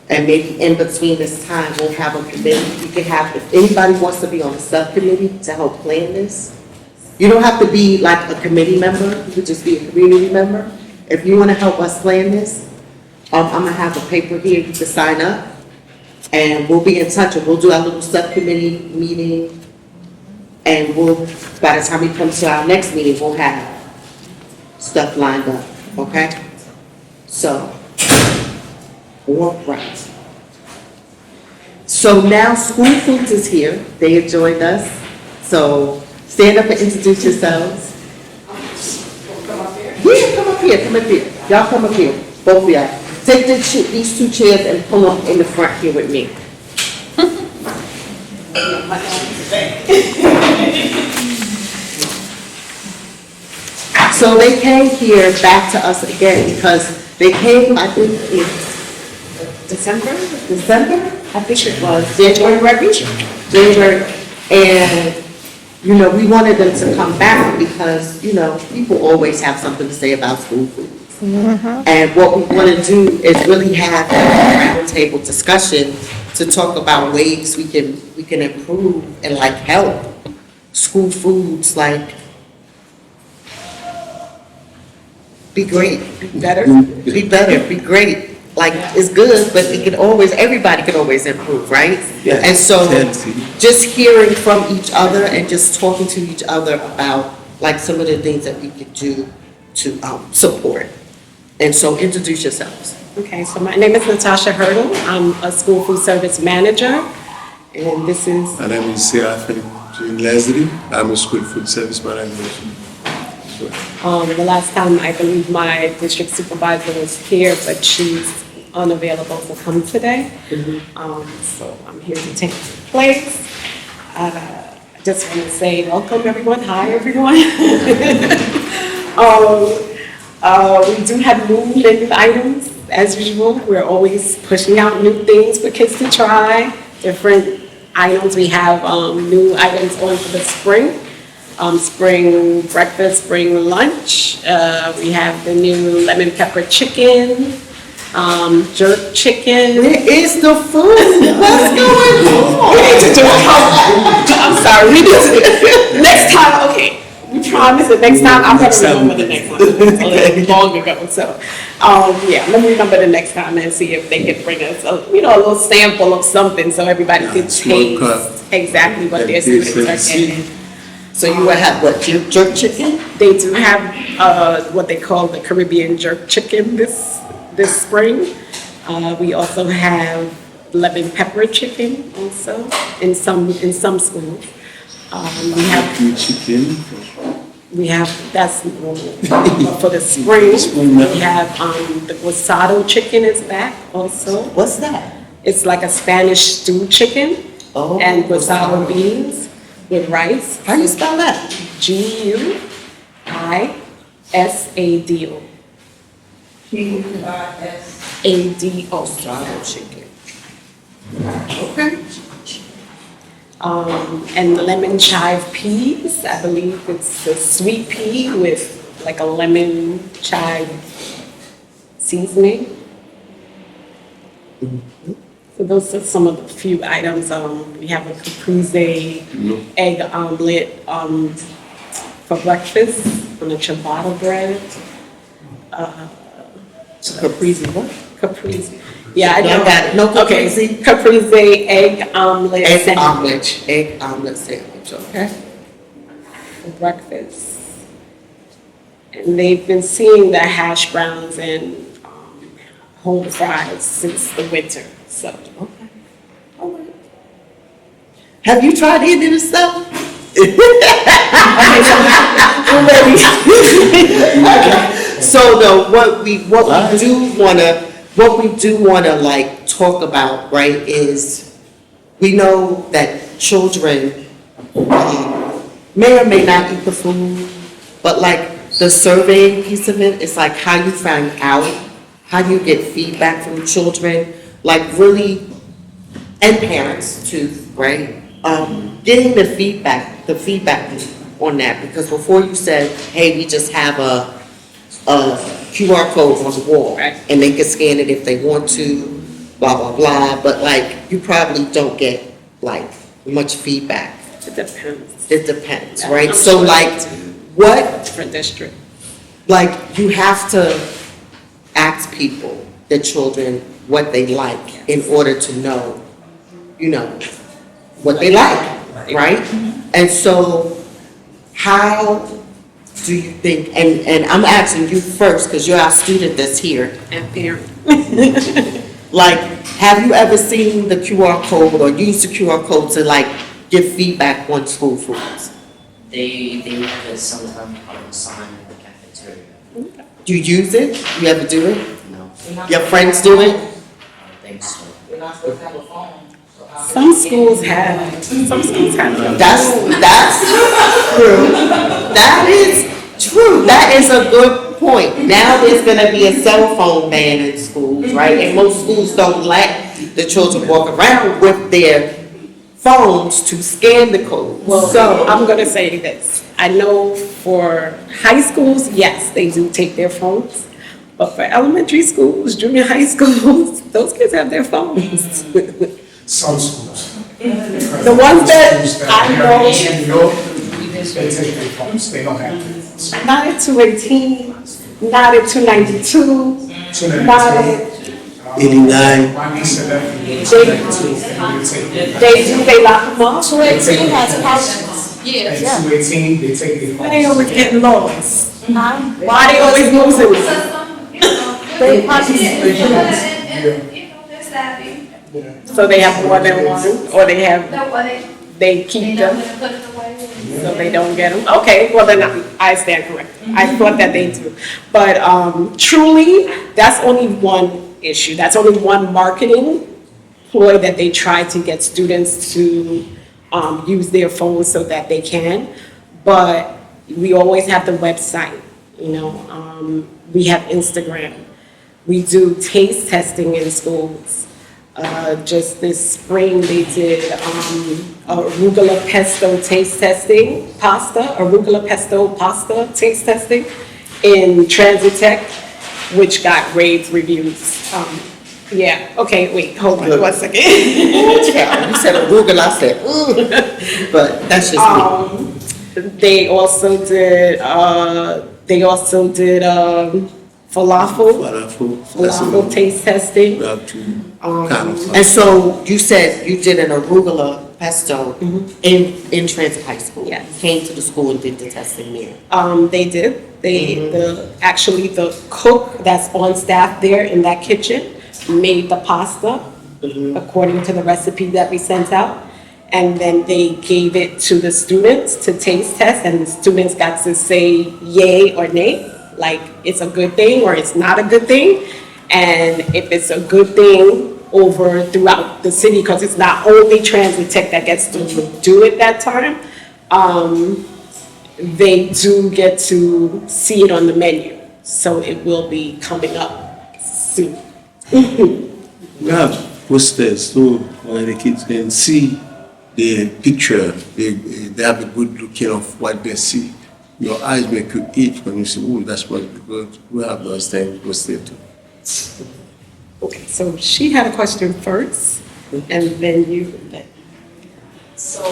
Speaker 1: And maybe in between this time, we'll have a committee. You can have, if anybody wants to be on the subcommittee to help plan this. You don't have to be like a committee member, you could just be a community member. If you want to help us plan this, I'm gonna have a paper here, you can sign up. And we'll be in touch, and we'll do our little subcommittee meeting. And by the time we come to our next meeting, we'll have stuff lined up, okay? So, all right. So now School Foods is here, they have joined us. So stand up and introduce yourselves. Yeah, come up here. Y'all come up here, both of y'all. Take these two chairs and pull them in the front here with me. So they came here back to us again because they came, I think,
Speaker 8: December,
Speaker 1: December?
Speaker 8: I think it was.
Speaker 1: January, and, you know, we wanted them to come back because, you know, people always have something to say about school foods. And what we want to do is really have a roundtable discussion to talk about ways we can improve and like help school foods, like, be great, be better, be great. Like, it's good, but it can always, everybody can always improve, right?
Speaker 9: Yes.
Speaker 1: And so, just hearing from each other and just talking to each other about, like, some of the things that we could do to support. And so, introduce yourselves.
Speaker 8: Okay, so my name is Natasha Hurdle. I'm a school food service manager, and this is,
Speaker 9: My name is Serafin Jean Leslie. I'm a school food service manager.
Speaker 8: the last time I believe my district supervisor was here, but she's unavailable to come today. So I'm here to take her place. I just want to say welcome, everyone. Hi, everyone. We do have new menu items, as usual. We're always pushing out new things for kids to try, different items. We have new items on for the spring. Spring breakfast, spring lunch. We have the new lemon pepper chicken, jerk chicken.
Speaker 1: Where is the food? What's going on?
Speaker 8: I'm sorry, we do, next time, okay. We promise that next time, I'm gonna remember the next one. It was long ago, so, yeah, let me remember the next time and see if they could bring us, a little sample of something so everybody could
Speaker 9: small cup.
Speaker 8: taste exactly what their students are getting.
Speaker 1: So you will have what, jerk chicken?
Speaker 8: They do have what they call the Caribbean jerk chicken this spring. We also have lemon pepper chicken also in some schools. We have that's for the spring. We have the guisado chicken is back also.
Speaker 1: What's that?
Speaker 8: It's like a Spanish stew chicken and guisado beans with rice.
Speaker 1: How do you spell that?
Speaker 8: Guisado.
Speaker 4: QRS.
Speaker 8: ADO.
Speaker 1: Guisado chicken. Okay.
Speaker 8: And lemon chive peas, I believe it's a sweet pea with like a lemon chive seasoning. So those are some of the few items. We have a caprese egg omelet for breakfast on a ciabatta bread.
Speaker 1: Caprese what?
Speaker 8: Caprese. Yeah, I
Speaker 1: No,
Speaker 8: know.
Speaker 1: got it. No
Speaker 8: Okay,
Speaker 1: caprese?
Speaker 8: caprese egg omelet
Speaker 1: Egg
Speaker 8: sandwich
Speaker 1: omelet sandwich, okay.
Speaker 8: for breakfast. And they've been seeing the hash browns and home fries since the winter, so.
Speaker 1: Okay. All right. Have you tried any of this stuff? So no, what we do wanna like talk about, right, is we know that children may or may not eat the food, but like the surveying piece of it, it's like how you find out, how do you get feedback from children, like really, and parents too, right? Getting the feedback on that, because before you said, hey, we just have a QR code on the wall,
Speaker 8: Right.
Speaker 1: and they can scan it if they want to, blah, blah, blah, but like, you probably don't get like much feedback.
Speaker 8: It depends.
Speaker 1: It depends,
Speaker 8: Yeah,
Speaker 1: right?
Speaker 8: I'm
Speaker 1: So
Speaker 8: sure.
Speaker 1: like, what,
Speaker 8: Different district.
Speaker 1: like, you have to ask people, the children, what they like in order to know, what they like, right? And so, how do you think, and I'm asking you first, because you're our student that's here,
Speaker 8: And parent.
Speaker 1: like, have you ever seen the QR code or used the QR code to like give feedback on school foods?
Speaker 10: They have it sometimes on the sign in the cafeteria.
Speaker 1: Do you use it? You ever do it?
Speaker 10: No,
Speaker 1: Your friends do it?
Speaker 10: I don't think so.
Speaker 4: We're not supposed to have a phone, so how?
Speaker 8: Some schools have them.
Speaker 1: That's true. That is true. That is a good point. Now there's gonna be a cell phone ban in schools, right? And most schools don't let the children walk around with their phones to scan the code.
Speaker 8: So I'm gonna say this, I know for high schools, yes, they do take their phones, but for elementary schools, junior high schools, those kids have their phones.
Speaker 2: Some schools.
Speaker 8: The ones that I know,
Speaker 2: In New York, they take their phones, they don't have their phones.
Speaker 8: not at 218, not at 292,
Speaker 2: So then
Speaker 8: not
Speaker 2: they
Speaker 8: at,
Speaker 2: take,
Speaker 9: 89.
Speaker 2: my niece and nephew, they
Speaker 8: They-
Speaker 2: take,
Speaker 8: they lock them up.
Speaker 5: 218 has pouches.
Speaker 2: at 218, they take their
Speaker 8: Why they
Speaker 2: phones.
Speaker 8: always getting lost?
Speaker 5: Huh?
Speaker 8: Why they always losing?
Speaker 5: They pouches.
Speaker 7: They're savvy.
Speaker 2: Yeah.
Speaker 8: So they have more than one, or they have,
Speaker 7: That way,
Speaker 8: they keep them?
Speaker 7: when they put it away.
Speaker 8: So they don't get them? Okay, well then I stand corrected. I thought that they do. But truly, that's only one issue. That's only one marketing ploy that they try to get students to use their phones so that they can. But we always have the website, you know, we have Instagram. We do taste testing in schools. Just this spring, they did arugula pesto taste testing, arugula pesto pasta taste testing in Transit Tech, which got rave reviews. Yeah, okay, wait, hold on one second.
Speaker 1: You said arugula, I said, ooh, but that's just me.
Speaker 8: They also did falafel taste testing.
Speaker 9: We have to kind of.
Speaker 1: And so you said you did an arugula pesto in Transit High School?
Speaker 8: Yes.
Speaker 1: You came to the school and did the testing there?
Speaker 8: They did. Actually, the cook that's on staff there in that kitchen made the pasta according to the recipe that we sent out. And then they gave it to the students to taste test, and the students got to say yay or nay, like it's a good thing or it's not a good thing. And if it's a good thing over throughout the city, because it's not only Transit Tech that gets to do it that time, they do get to see it on the menu. So it will be coming up soon.
Speaker 9: We have posters, so when the kids can see the picture, they have a good looking of what they see. Your eyes make you eat when you say, oh, that's what good. We have those things posted too.
Speaker 8: Okay, so she had a question first, and then you.
Speaker 11: So,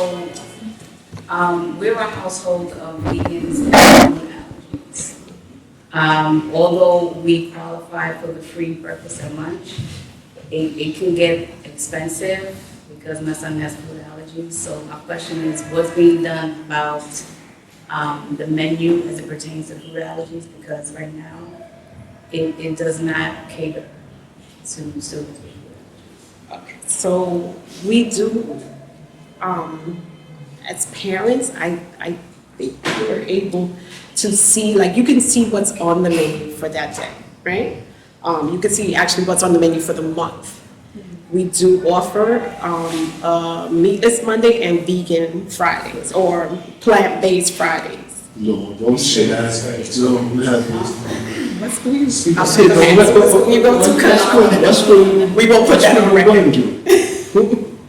Speaker 11: we're a household of vegans and allergies. Although we qualify for the free breakfast and lunch, it can get expensive because my son has food allergies. So my question is, what's being done about the menu as it pertains to food allergies? Because right now, it does not cater to students with food allergies.
Speaker 8: Okay, so we do, as parents, I think we're able to see, like, you can see what's on the menu for that day, right? You can see actually what's on the menu for the month. We do offer meatless Monday and vegan Fridays, or plant-based Fridays.
Speaker 9: No, don't say that. No, we have this.
Speaker 8: What's going on?
Speaker 9: Say no.
Speaker 8: You go to
Speaker 9: What's going?
Speaker 8: We won't put that on record.
Speaker 9: Going to?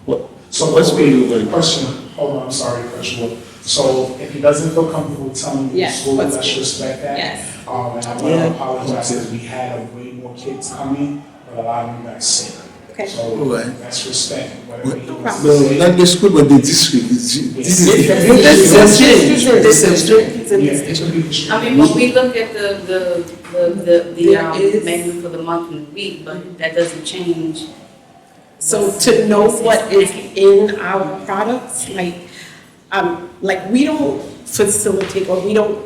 Speaker 9: What?
Speaker 2: So
Speaker 9: What's being going?
Speaker 2: Question, hold on, I'm sorry, question. So if he doesn't feel comfortable telling me the
Speaker 8: Yes,
Speaker 2: school,
Speaker 8: what's
Speaker 2: let's
Speaker 8: good?
Speaker 2: respect that.
Speaker 8: Yes.
Speaker 2: And I want to apologize because we had way more kids coming, but a lot of them got sick.
Speaker 8: Okay.
Speaker 2: So
Speaker 9: Alright.
Speaker 2: that's respect. Whatever he wants to
Speaker 9: No,
Speaker 2: say.
Speaker 9: not the school, but the district. This is
Speaker 8: This is
Speaker 2: Yeah, it should be distributed.
Speaker 11: I mean, when we look at the
Speaker 8: There is-
Speaker 11: menu for the month and the week, but that doesn't change.
Speaker 8: So to know what is in our products, like we don't facilitate, or we don't,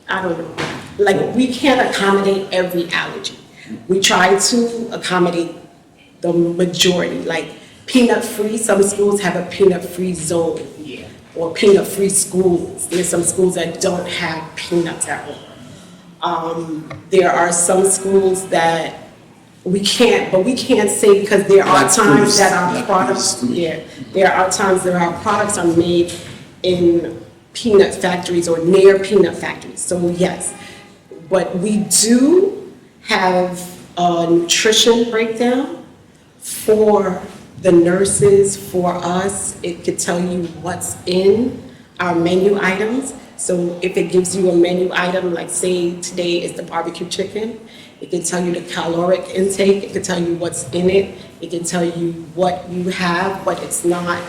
Speaker 8: I don't know, like we can't accommodate every allergy. We try to accommodate the majority, like peanut-free, some schools have a peanut-free zone. Or peanut-free schools. There's some schools that don't have peanuts at all. There are some schools that we can't say, because there are times that our products, there are times that our products are made in peanut factories or near peanut factories. So yes, But we do have a nutrition breakdown for the nurses, for us. It could tell you what's in our menu items. So if it gives you a menu item, like say today is the barbecue chicken, it can tell you the caloric intake, it can tell you what's in it, it can tell you what you have, but it's not,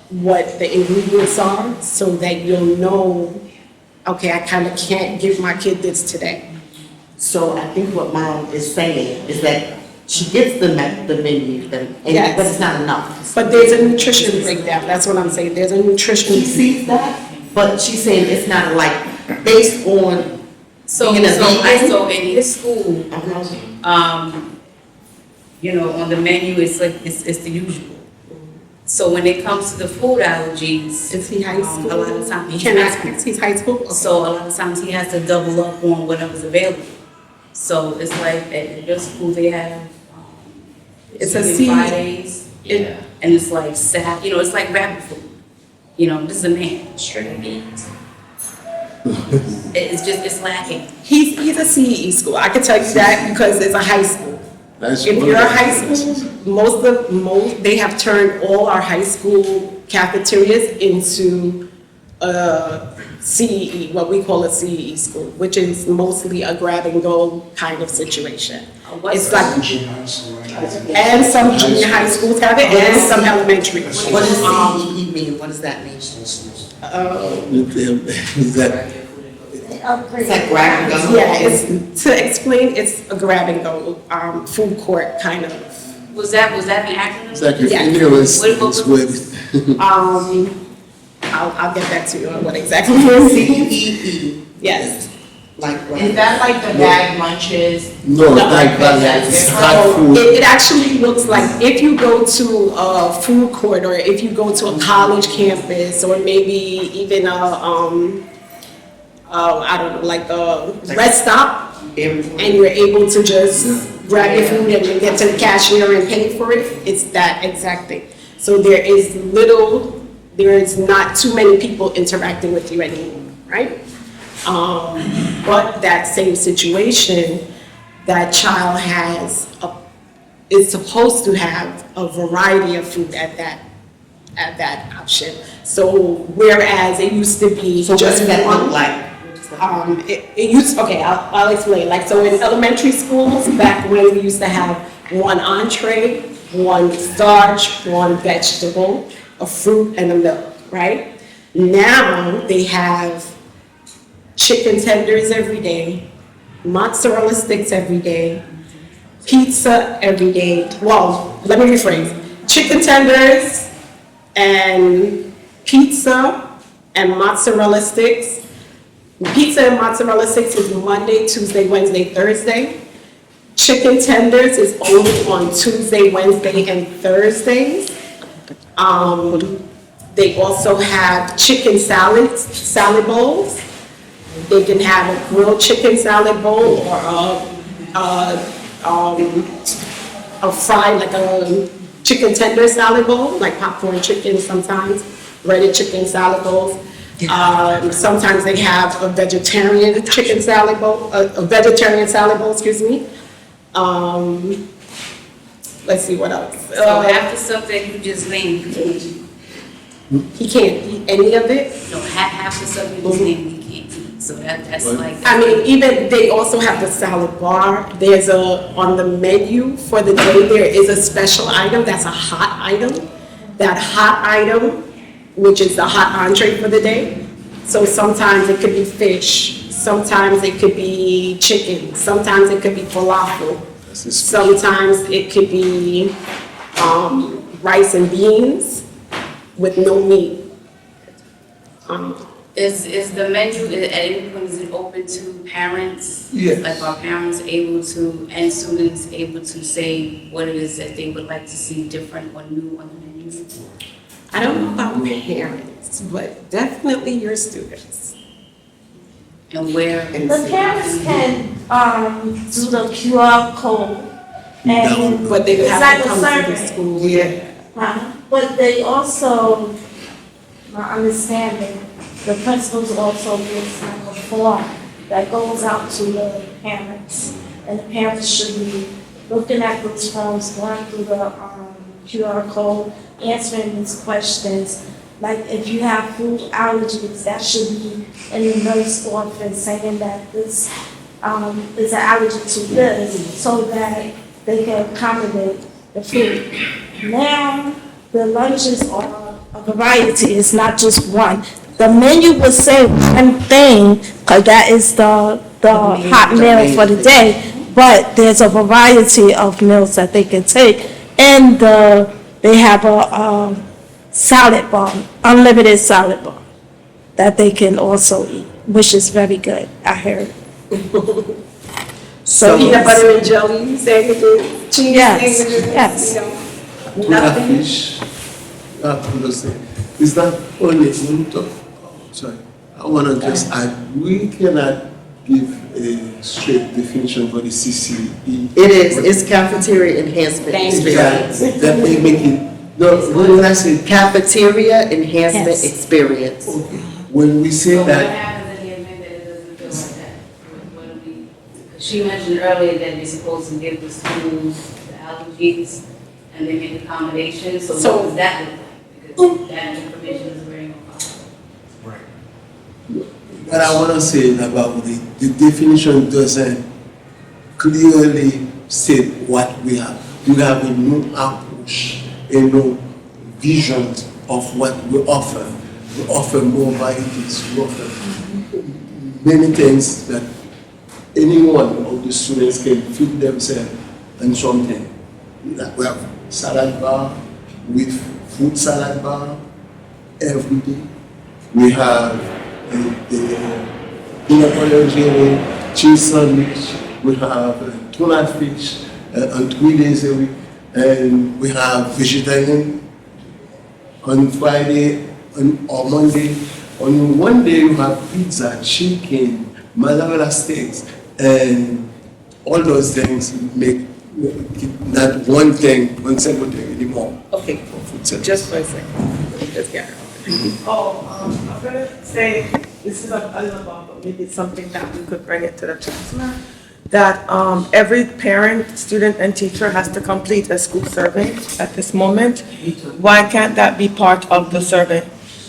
Speaker 8: what the ingredients are, so that you'll know, okay, I kind of can't give my kid this today.
Speaker 1: So I think what Mom is saying is that she gets the menu,
Speaker 8: Yes.
Speaker 1: but it's not enough.
Speaker 8: But there's a nutrition breakdown, that's what I'm saying, there's a nutrition.
Speaker 1: She sees that, but she's saying it's not like based on
Speaker 11: So,
Speaker 1: being a vegan.
Speaker 11: so in his school, on the menu, it's like, it's the usual. So when it comes to the food allergies.
Speaker 8: Is he high school?
Speaker 11: A lot of times,
Speaker 8: Can I ask, he's high school?
Speaker 11: so a lot of times he has to double up on whatever's available. So it's like at your school, they have,
Speaker 8: It's a
Speaker 11: CB5
Speaker 8: C-
Speaker 11: days,
Speaker 10: Yeah,
Speaker 11: and it's like sad, it's like rabbit food. This is a man.
Speaker 10: string beans.
Speaker 11: It's lacking.
Speaker 8: He's a CEE school, I can tell you that because it's a high school.
Speaker 9: That's
Speaker 8: If
Speaker 9: one
Speaker 8: you're a
Speaker 9: of the
Speaker 8: high
Speaker 9: things.
Speaker 8: school, they have turned all our high school cafeterias into CEE, what we call a CEE school, which is mostly a grab and go kind of situation. It's like, and some junior high schools have it, and some elementary.
Speaker 1: What does CEE mean? What does that mean?
Speaker 9: Is that,
Speaker 1: It's like grab and go?
Speaker 8: Yeah, it's, to explain, it's a grab and go, food court kind of.
Speaker 11: Was that an acronym?
Speaker 9: it's like your
Speaker 8: Yeah.
Speaker 9: ignorance
Speaker 11: What
Speaker 9: is
Speaker 11: was-
Speaker 9: what.
Speaker 8: I'll get back to you on what exactly it is.
Speaker 1: CEE,
Speaker 8: Yes.
Speaker 1: like what?
Speaker 7: Is that like the bag lunches?
Speaker 9: No, like
Speaker 7: that's
Speaker 9: that, it's
Speaker 7: different.
Speaker 9: hot food.
Speaker 8: It actually looks like if you go to a food court or if you go to a college campus or maybe even I don't know, like a rest stop, and you're able to just grab your food and then get to the cashier and pay for it, it's that exact thing. So there is not too many people interacting with you anymore, right? But that same situation, that child is supposed to have a variety of food at that option. So whereas it used to be
Speaker 1: So what
Speaker 8: just
Speaker 1: does that
Speaker 8: one.
Speaker 1: look like?
Speaker 8: I'll explain. Like, so in elementary schools, back when we used to have one entree, one starch, one vegetable, a fruit, and a milk, right? Now they have chicken tenders every day, mozzarella sticks every day, pizza every day. Well, let me rephrase. Chicken tenders and pizza and mozzarella sticks. Pizza and mozzarella sticks is Monday, Tuesday, Wednesday, Thursday. Chicken tenders is only on Tuesday, Wednesday, and Thursdays. They also have chicken salad bowls. They can have a grilled chicken salad bowl or a fried, like a chicken tender salad bowl, like popcorn chicken sometimes, breaded chicken salad bowls. Sometimes they have a vegetarian chicken salad bowl, a vegetarian salad bowl, excuse me. Let's see what else.
Speaker 11: So after something you just named,
Speaker 8: He can't eat any of it.
Speaker 11: half the stuff you just named, he can't eat. So that's like.
Speaker 8: I mean, even, they also have the salad bar. There's on the menu for the day, there is a special item, that's a hot item. That hot item, which is the hot entree for the day. So sometimes it could be fish, sometimes it could be chicken, sometimes it could be falafel. Sometimes it could be, rice and beans with no meat.
Speaker 11: Is the menu, at any point, is it open to parents?
Speaker 9: Yes.
Speaker 11: Like, are parents able to, and students able to say what it is that they would like to see different or new on the menu?
Speaker 8: I don't know about parents, but definitely your students.
Speaker 11: And where?
Speaker 5: The parents can, do the QR code and
Speaker 8: But they would
Speaker 5: it's
Speaker 8: have
Speaker 5: like
Speaker 8: to
Speaker 5: a
Speaker 8: come to the
Speaker 5: survey.
Speaker 8: school.
Speaker 5: But they also, my understanding, the principals also gives like a form that goes out to the parents. And the parents should be looking at those forms, going through the QR code, answering these questions. Like if you have food allergies, that should be in the nurse office saying that this is an allergy to this, so that they can accommodate the food. Now, the lunches are a variety, it's not just one. The menu will say one thing, because that is the hot meal for the day, but there's a variety of meals that they can take. And they have a salad bar, unlimited salad bar, that they can also eat, which is very good, I heard.
Speaker 8: So peanut butter and jelly sandwiches, cheese
Speaker 5: Yes,
Speaker 8: sandwiches,
Speaker 5: yes.
Speaker 8: you know,
Speaker 9: Tuna
Speaker 8: nothing.
Speaker 9: fish, you have to understand, it's not only sorry, I wanna just add, we cannot give a straight definition for the CCE.
Speaker 1: It is, it's cafeteria enhancement experience.
Speaker 9: That they make it, no, when I say
Speaker 1: Cafeteria enhancement
Speaker 5: Yes.
Speaker 1: experience.
Speaker 9: when we say
Speaker 11: So what
Speaker 9: that,
Speaker 11: happens in the event that it doesn't feel like that? What do we, she mentioned earlier that you're supposed to give the schools the allergies and they make accommodations, so what does that look like? Because that information is very important.
Speaker 2: Right.
Speaker 9: what I wanna say about the definition doesn't clearly state what we have. We have a new approach, a new vision of what we offer. We offer more varieties, we offer many things that anyone of the students can fit themselves in something. Like we have salad bar with fruit salad bar every day. We have the peanut butter jelly, cheese sandwich. We have tuna fish on 3 days a week. And we have vegetarian on Friday or Monday. On one day you have pizza, chicken, mozzarella steaks, and all those things make not one thing, one single thing anymore.
Speaker 3: Okay, just for a second. Just get I'm gonna say, this is a little bit, but maybe it's something that we could bring it to the chancellor, that every parent, student, and teacher has to complete a school survey at this moment. Why can't that be part of the survey?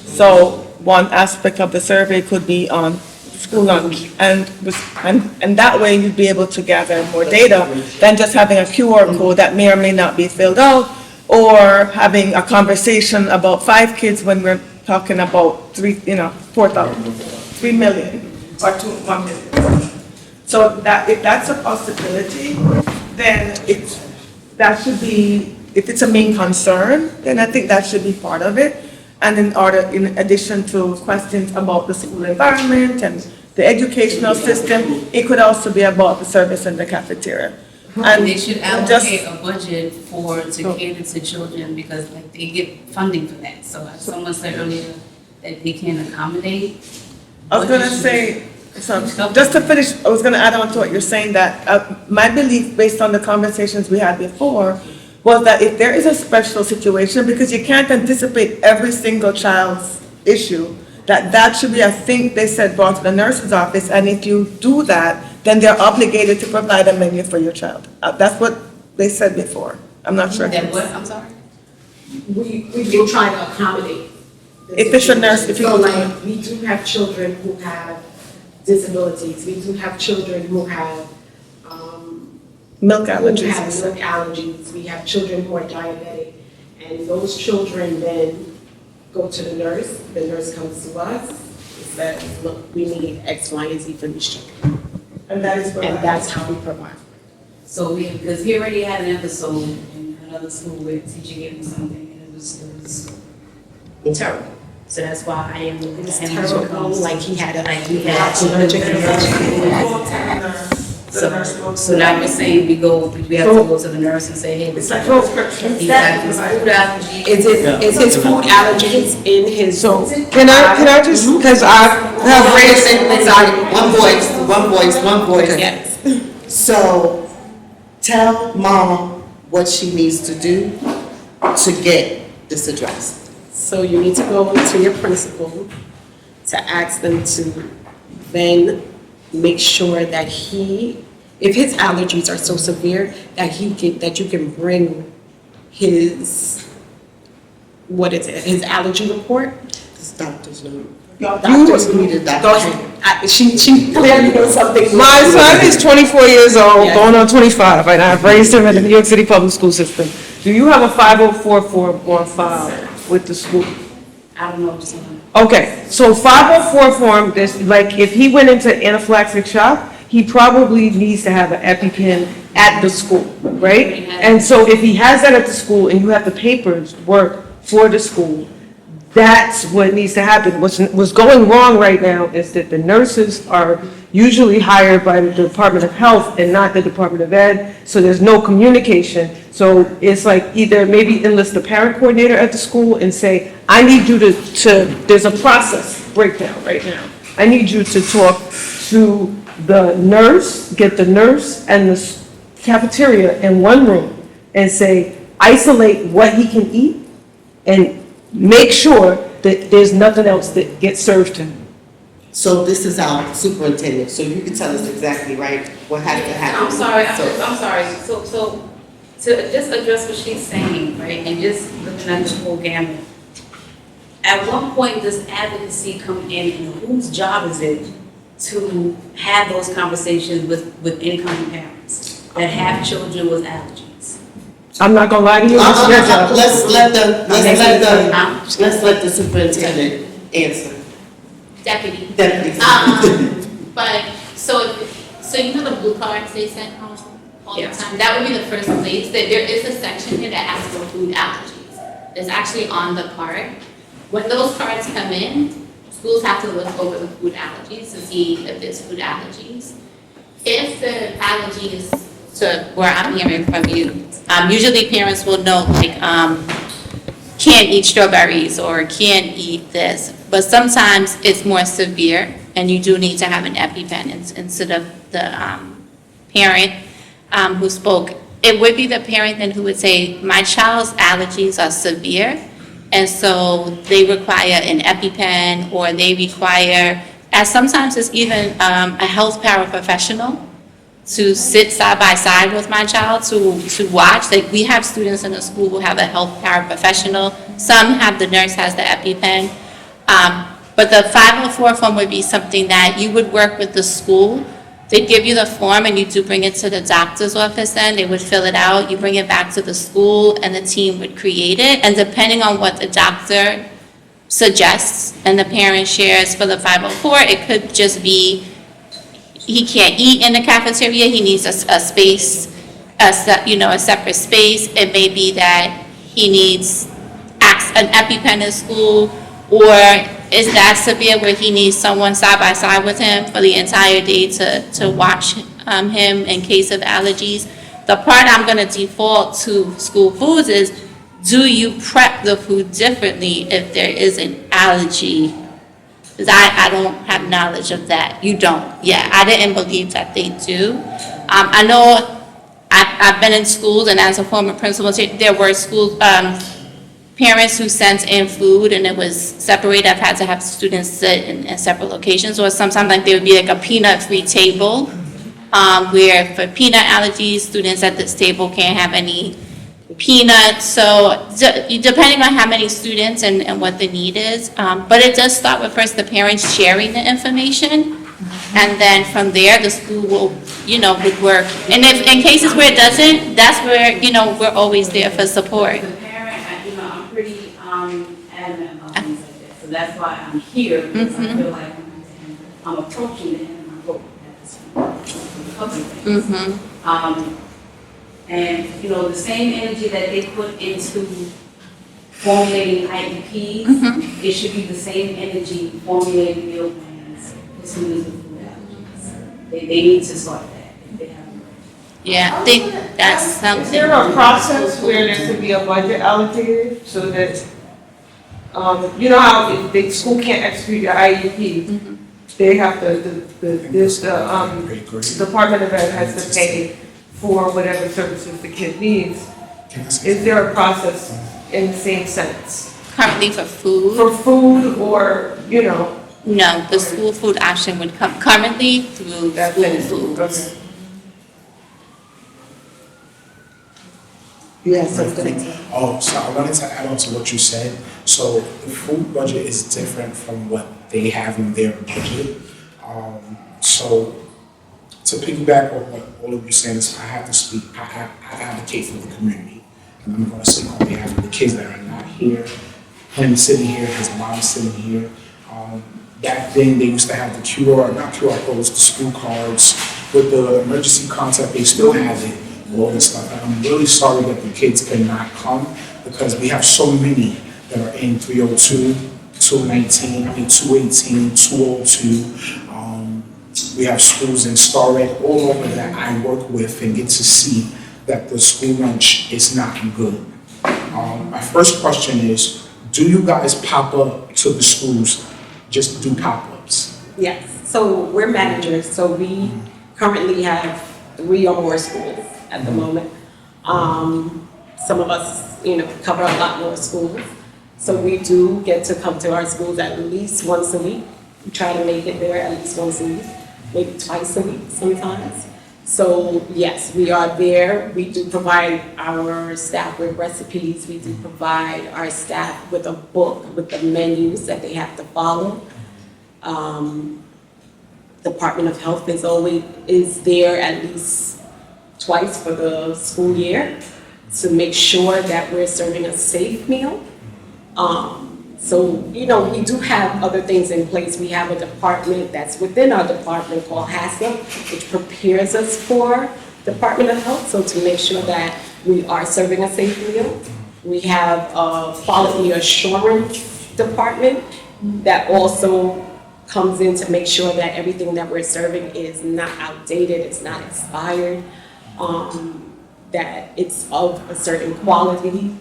Speaker 3: So one aspect of the survey could be on school lunch, and that way you'd be able to gather more data than just having a QR code that may or may not be filled out, or having a conversation about 5 kids when we're talking about 3 million or 1 million. So that, if that's a possibility, then that should be, if it's a main concern, then I think that should be part of it. And in addition to questions about the school environment and the educational system, it could also be about the service in the cafeteria.
Speaker 11: And they should allocate a budget to cater to children, because like they get funding for that. So as someone said earlier, that they can accommodate.
Speaker 3: I was gonna say, just to finish, I was gonna add on to what you're saying, that my belief, based on the conversations we had before, was that if there is a special situation, because you can't anticipate every single child's issue, that should be, I think they said, brought to the nurse's office, and if you do that, then they're obligated to provide a menu for your child. That's what they said before. I'm not sure.
Speaker 11: That what, I'm sorry?
Speaker 8: We do try to accommodate. the
Speaker 3: If it's a nurse, if you
Speaker 8: So
Speaker 3: go to-
Speaker 8: like, we do have children who have disabilities, we do have children who have,
Speaker 3: Milk
Speaker 8: who
Speaker 3: allergies.
Speaker 8: have milk allergies, we have children who are diabetic, and those children then go to the nurse comes to us, and says, look, we need X, Y, and Z for these children,
Speaker 3: And that is what
Speaker 8: and that's how we provide.
Speaker 11: So because he already had an episode in another school where the teacher gave him something and it was terrible. So that's why I am looking at him.
Speaker 8: Terrible, like he had a,
Speaker 11: Like he had allergic reaction.
Speaker 3: The nurse goes
Speaker 11: So now you're saying we have to go to the nurse and say, hey,
Speaker 3: It's like prescription.
Speaker 11: he's got this food allergy.
Speaker 8: Is his food allergens in his?
Speaker 5: So,
Speaker 1: Can I just, because I have raised, one voice.
Speaker 11: Yes.
Speaker 1: So, tell mom what she needs to do to get this addressed.
Speaker 8: So you need to go to your principal to ask them to then make sure that if his allergies are so severe, that you can bring his, his allergy report?
Speaker 1: This doctor's note.
Speaker 8: Your
Speaker 1: Doctors need a doctor.
Speaker 8: She clearly knows something.
Speaker 12: My son is 24 years old,
Speaker 8: Yes.
Speaker 12: going on 25, and I've raised him in the New York City public school system. Do you have a 504 form on file with the school?
Speaker 11: I don't know what you're saying.
Speaker 12: Okay, so 504 form, this, like, if he went into anaphylactic shock, he probably needs to have an EpiPen at the school, right? And so if he has that at the school and you have the papers work for the school, that's what needs to happen. What's going wrong right now is that the nurses are usually hired by the Department of Health and not the Department of Ed, so there's no communication. So it's like either maybe enlist the parent coordinator at the school and say, I need you to there's a process breakdown right now. I need you to talk to the nurse, get the nurse and the cafeteria in one room and say, isolate what he can eat and make sure that there's nothing else that gets served to him.
Speaker 1: So this is our superintendent, so you can tell us exactly, right, what has to happen.
Speaker 11: I'm sorry,
Speaker 1: So-
Speaker 11: I'm sorry. So to just address what she's saying, right, and just looking at the whole gamut. At what point does advocacy come in, and whose job is it to have those conversations with incoming parents that have children with allergies?
Speaker 12: I'm not gonna lie to you, it's your job.
Speaker 1: Let's let the superintendent answer.
Speaker 6: Deputy.
Speaker 1: Deputy.
Speaker 6: But, so you know the blue cards they send home all the
Speaker 11: Yes.
Speaker 6: time? That would be the first place, that there is a section here that asks for food allergies. It's actually on the card. When those cards come in, schools have to look over the food allergies to see if there's food allergies. If the allergy is to where I'm hearing from you, usually parents will know, like, can't eat strawberries or can't eat this. But sometimes it's more severe and you do need to have an EpiPen instead of the parent who spoke. It would be the parent then who would say, my child's allergies are severe, and so they require an EpiPen, or they require, as sometimes it's even a health paraprofessional to sit side by side with my child to watch. Like, we have students in the school who have a health paraprofessional. Some have, the nurse has the EpiPen. But the 504 form would be something that you would work with the school. They'd give you the form and you do bring it to the doctor's office then. They would fill it out, you bring it back to the school, and the team would create it. And depending on what the doctor suggests and the parent shares for the 504, it could just be he can't eat in the cafeteria, he needs a space, a separate space. It may be that he needs an EpiPen in school, or is that severe where he needs someone side by side with him for the entire day to watch him in case of allergies. The part I'm gonna default to school foods is, do you prep the food differently if there is an allergy? Because I don't have knowledge of that. You don't. Yeah, I didn't believe that they do. I know I've been in schools, and as a former principal, there were school parents who sent in food and it was separated. I've had to have students sit in separate locations, or sometimes like there would be like a peanut-free table where for peanut allergies, students at this table can't have any peanuts. So depending on how many students and what the need is, but it does start with first the parents sharing the information, and then from there the school will, would work. And if in cases where it doesn't, that's where, we're always there for support.
Speaker 11: The parent, I'm pretty adamant about things like that, so that's why I'm here, because I feel like I'm approaching it and I'm hoping that this will cover things. And, the same energy that they put into formulating IEPs, it should be the same energy formulating meal plans for students with food allergies. They need to start that if they haven't.
Speaker 6: Yeah, I think that's something.
Speaker 12: Is there a process where there could be a budget allocated so that, you know how if the school can't execute your IEP, they have to, the Department of Ed has to pay for whatever services the kid needs. Is there a process in the same sense?
Speaker 6: Currently for food?
Speaker 12: For food or,
Speaker 6: No, the school food option would come currently through
Speaker 3: That's
Speaker 6: school
Speaker 3: it.
Speaker 6: food.
Speaker 3: Okay.
Speaker 1: You have something?
Speaker 2: Oh, so I wanted to add on to what you said. So the food budget is different from what they have in their budget. So to piggyback on what all of you saying is, I have to speak, I advocate for the community. And I'm gonna speak on behalf of the kids that are not here. Him sitting here, his mom sitting here. Back then, they used to have the not QR codes, the school cards with the emergency contact, they still have it, all this stuff. And I'm really sorry that the kids cannot come because we have so many that are in 302, 219, 218, 202. We have schools in Starrett, all over that I work with and get to see that the school lunch is not good. My first question is, do you guys pop up to the schools, just do pop-ups?
Speaker 8: Yes, so we're managers, so we currently have 3 or more schools at the moment. Some of us, cover a lot more schools. So we do get to come to our schools at least once a week. We try to make it there at least once a week, maybe twice a week sometimes. So yes, we are there. We do provide our staff with recipes. We do provide our staff with a book with the menus that they have to follow. Department of Health is there at least twice for the school year to make sure that we're serving a safe meal. So, we do have other things in place. We have a department that's within our department called HACCP, which prepares us for Department of Health, so to make sure that we are serving a safe meal. We have a quality assurance department that also comes in to make sure that everything that we're serving is not outdated, it's not expired, that it's of a certain quality.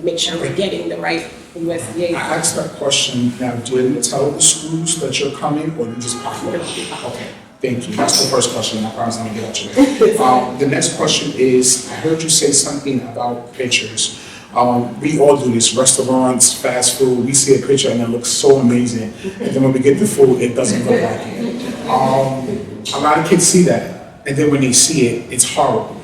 Speaker 8: Make sure we're getting the right USDA.
Speaker 2: I asked that question, now do you tell the schools that you're coming or you just pop up? Okay, thank you, that's the first question, I promise I'm gonna get out your way. The next question is, I heard you say something about pictures. We all do this, restaurants, fast food, we see a picture and it looks so amazing, and then when we get the food, it doesn't look like it. A lot of kids see that, and then when they see it, it's horrible.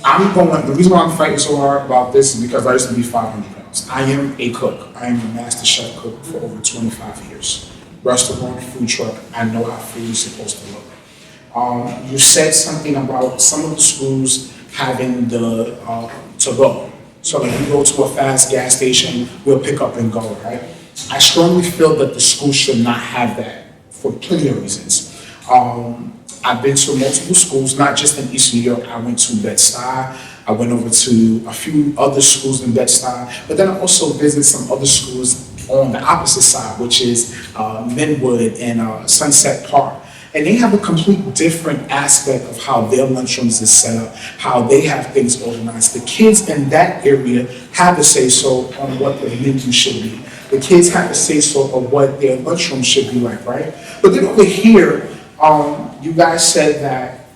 Speaker 2: The reason why I'm fighting so hard about this is because I used to be 500 pounds. I am a cook. I am a master chef cook for over 25 years. Restaurant, food truck, I know how food is supposed to look. You said something about some of the schools having the to-go. So like you go to a fast gas station, we'll pick up and go, right? I strongly feel that the school should not have that for plenty of reasons. I've been to multiple schools, not just in East New York. I went to Bed-Stuy. I went over to a few other schools in Bed-Stuy, but then I also visited some other schools on the opposite side, which is Linwood and Sunset Park. And they have a complete different aspect of how their lunchrooms is set up, how they have things organized. The kids in that area have a say-so on what the menu should be. The kids have a say-so of what their lunchroom should be like, right? But then over here, you guys said that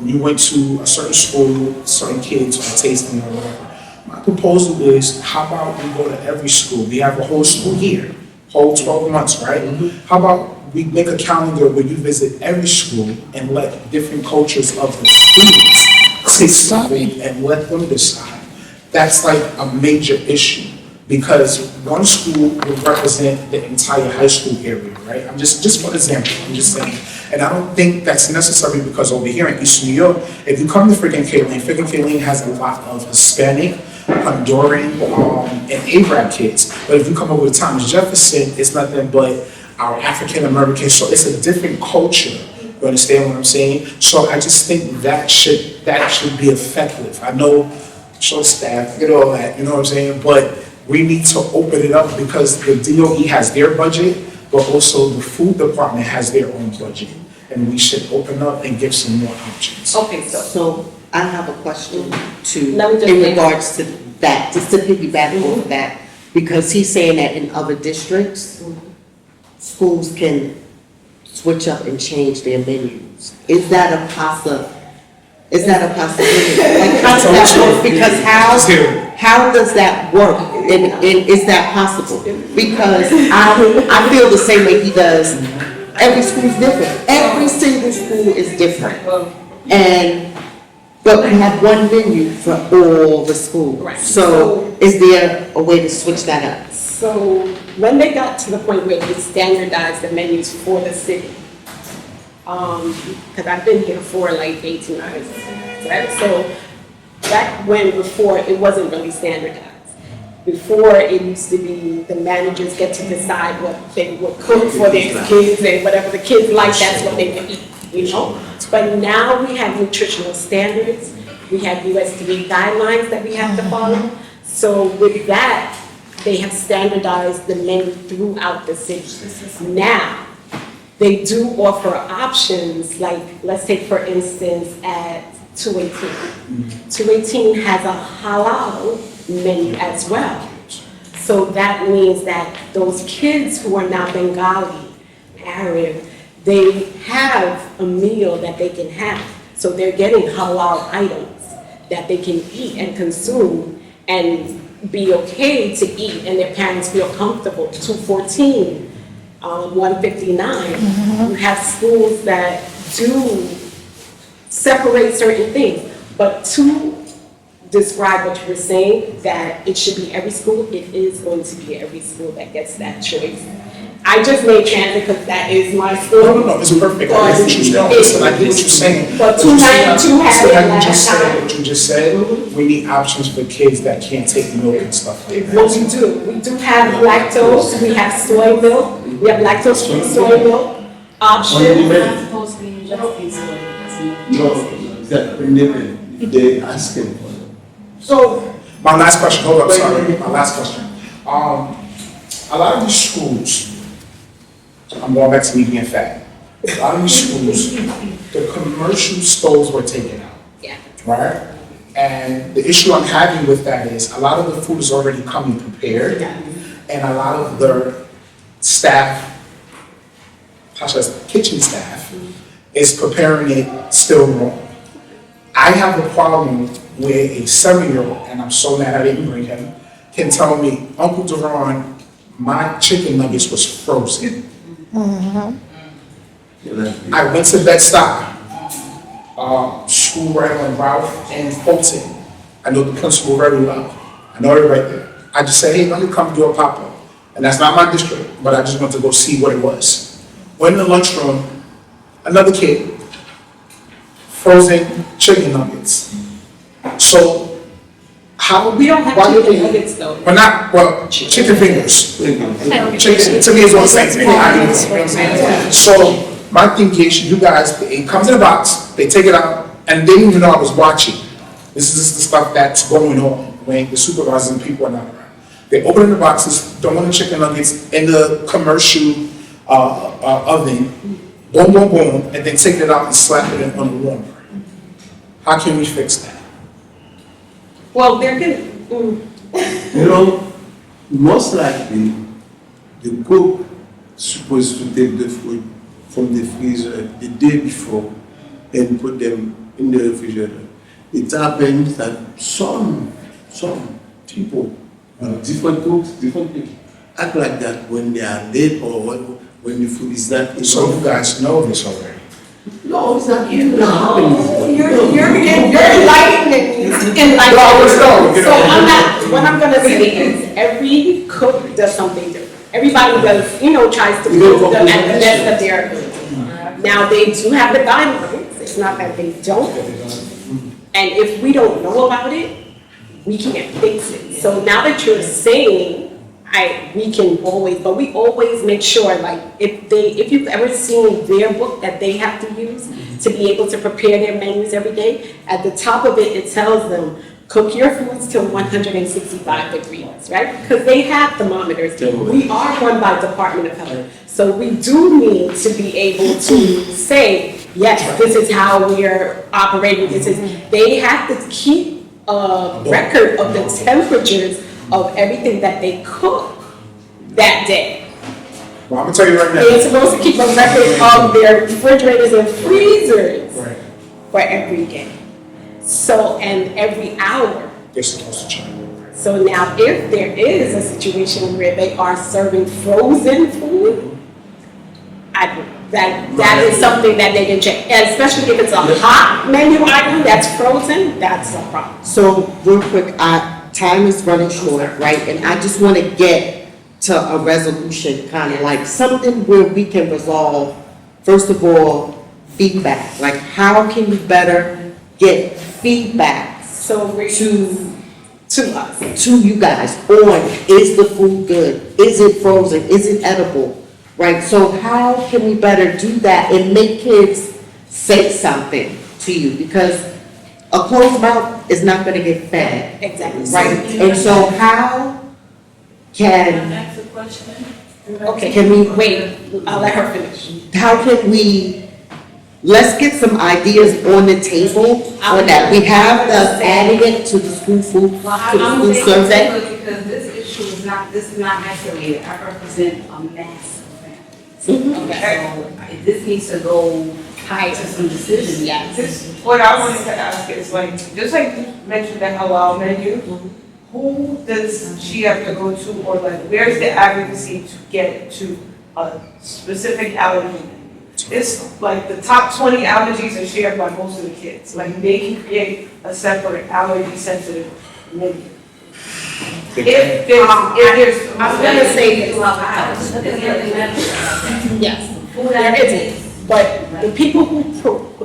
Speaker 2: you went to a certain school, certain kids are tasting or whatever. My proposal is, how about we go to every school? We have a whole school year, whole 12 months, right? How about we make a calendar where you visit every school and let different cultures of the students taste something and let them decide? That's like a major issue because one school will represent the entire high school area, right? I'm just for example, I'm just saying. And I don't think that's necessary because over here in East New York, if you come to freaking K-Lane has a lot of Hispanic, Honduran, and Arab kids. But if you come over to Thomas Jefferson, it's nothing but our African American, so it's a different culture. You understand what I'm saying? So I just think that should be effective. I know short staff, get all that, you know what I'm saying? But we need to open it up because the DOE has their budget, but also the food department has their own budget. And we should open up and give some more options.
Speaker 1: Okay, so I have a question
Speaker 8: Let me just
Speaker 1: in regards to that, just to piggyback off of that, because he's saying that in other districts, schools can switch up and change their menus. Is that a possibility? Like, how does that work? Because How does that work? And is that possible? Because I feel the same way he does. Every school's different. Every single school is different. But we have one menu for all the schools.
Speaker 8: Right.
Speaker 1: So is there a way to switch that up?
Speaker 8: So when they got to the point where they standardized the menus for the city, because I've been here for like 18 years, right? So back when, before, it wasn't really standardized. Before, it used to be the managers get to decide what they would cook for their kids, and whatever the kids like, that's what they would eat, you know? But now we have nutritional standards, we have USDA guidelines that we have to follow. So with that, they have standardized the menu throughout the city. Now, they do offer options, like, let's take for instance at 218. 218 has a halal menu as well. So that means that those kids who are now Bengali, Arab, they have a meal that they can have. So they're getting halal items that they can eat and consume and be okay to eat, and their parents feel comfortable. 214, 159, you have schools that do separate certain things, but to describe what you were saying, that it should be every school, it is going to be every school that gets that choice. I just made transit because that is my school.
Speaker 2: No, it's perfect. I get what you're saying.
Speaker 8: But 292 has it
Speaker 2: like
Speaker 8: last time.
Speaker 2: what you just said, we need options for kids that can't take milk and stuff like that.
Speaker 8: What we do, we do have lactose, we have soy milk, we have lactose-free soy milk options.
Speaker 10: Not supposed to be injecting soy.
Speaker 9: No, that when they asking for it.
Speaker 2: So, my last question, hold up, sorry, my last question. A lot of these schools, I'm going back to median fat. A lot of these schools, the commercial stoves were taken out.
Speaker 8: Yeah.
Speaker 2: Right? And the issue I'm having with that is a lot of the food is already coming prepared, and a lot of the staff, kitchen staff, is preparing it still wrong. I have a problem where a 7-year-old, and I'm so mad I didn't bring him, can tell me, Uncle Deron, my chicken nuggets was frozen. I went to Bed-Stuy, school right on Ralph and Fulton. I know the principal very well. I know it right there. I just said, hey, let me come do a pop-up. And that's not my district, but I just went to go see what it was. Went in the lunchroom, another kid, frozen chicken nuggets. So, how?
Speaker 8: We don't have chicken nuggets though.
Speaker 2: Chicken fingers. Chicken, to me, is one same thing. So, my thing is, you guys, it comes in a box, they take it out, and they didn't even know I was watching. This is the stuff that's going on when the supervisors and people are not around. They open the boxes, throw in the chicken nuggets in the commercial oven, boom, boom, boom, and then take it out and slap it in on the warmer. How can we fix that?
Speaker 8: Well, they're gonna,
Speaker 9: You know, most likely, the cook supposed to take the food from the freezer the day before and put them in the refrigerator. It happens that some people, different cooks, different people, act like that when they are late or when the food is not enough.
Speaker 2: So you guys know this already.
Speaker 9: No, it's not even happening.
Speaker 8: you're enlightening. So what I'm gonna say is, every cook does something different. Everybody does, tries to cook them at the best of their ability. Now, they do have the guidelines, it's not that they don't. And if we don't know about it, we can't fix it. So now that you're saying, we can always, but we always make sure, like, if you've ever seen their book that they have to use to be able to prepare their menus every day, at the top of it, it tells them, cook your foods to 165 degrees, right? Because they have thermometers. We are run by Department of Health. So we do need to be able to say, yes, this is how we're operating. They have to keep a record of the temperatures of everything that they cook that day.
Speaker 2: Well, I'm gonna tell you right now.
Speaker 8: They're supposed to keep a record of their refrigerators and freezers for every day. So, and every hour.
Speaker 2: They're supposed to check.
Speaker 8: So now if there is a situation where they are serving frozen food, that is something that they can check, and especially if it's a hot menu item that's frozen, that's a problem.
Speaker 1: So real quick, time is running short, right? And I just want to get to a resolution, kind of like something where we can resolve, first of all, feedback. Like how can we better get feedback
Speaker 8: So we're to us.
Speaker 1: to you guys on, is the food good? Is it frozen? Is it edible? Right? So how can we better do that and make kids say something to you? Because a closed mouth is not gonna get fed,
Speaker 8: Exactly.
Speaker 1: right? And so how can,
Speaker 4: That's a question.
Speaker 8: Okay,
Speaker 1: Can we-
Speaker 8: wait, I'll let her finish.
Speaker 1: how can we, let's get some ideas on the table on that. We have the adding it to the school food, to the
Speaker 11: I'm
Speaker 1: food
Speaker 11: thinking
Speaker 1: survey.
Speaker 11: because this issue is not, this is not isolated. I represent a mass of
Speaker 1: Mhm.
Speaker 11: families. Okay, so this needs to go high to some decisions.
Speaker 12: This, what I wanted to ask is like, just like you mentioned the halal menu, who does she have to go to, or like, where's the advocacy to get to a specific allergy menu? It's like the top 20 allergies are shared by most of the kids, like they can create a separate allergy sensitive menu. If there's,
Speaker 8: I'm gonna say this. Yes, there isn't. But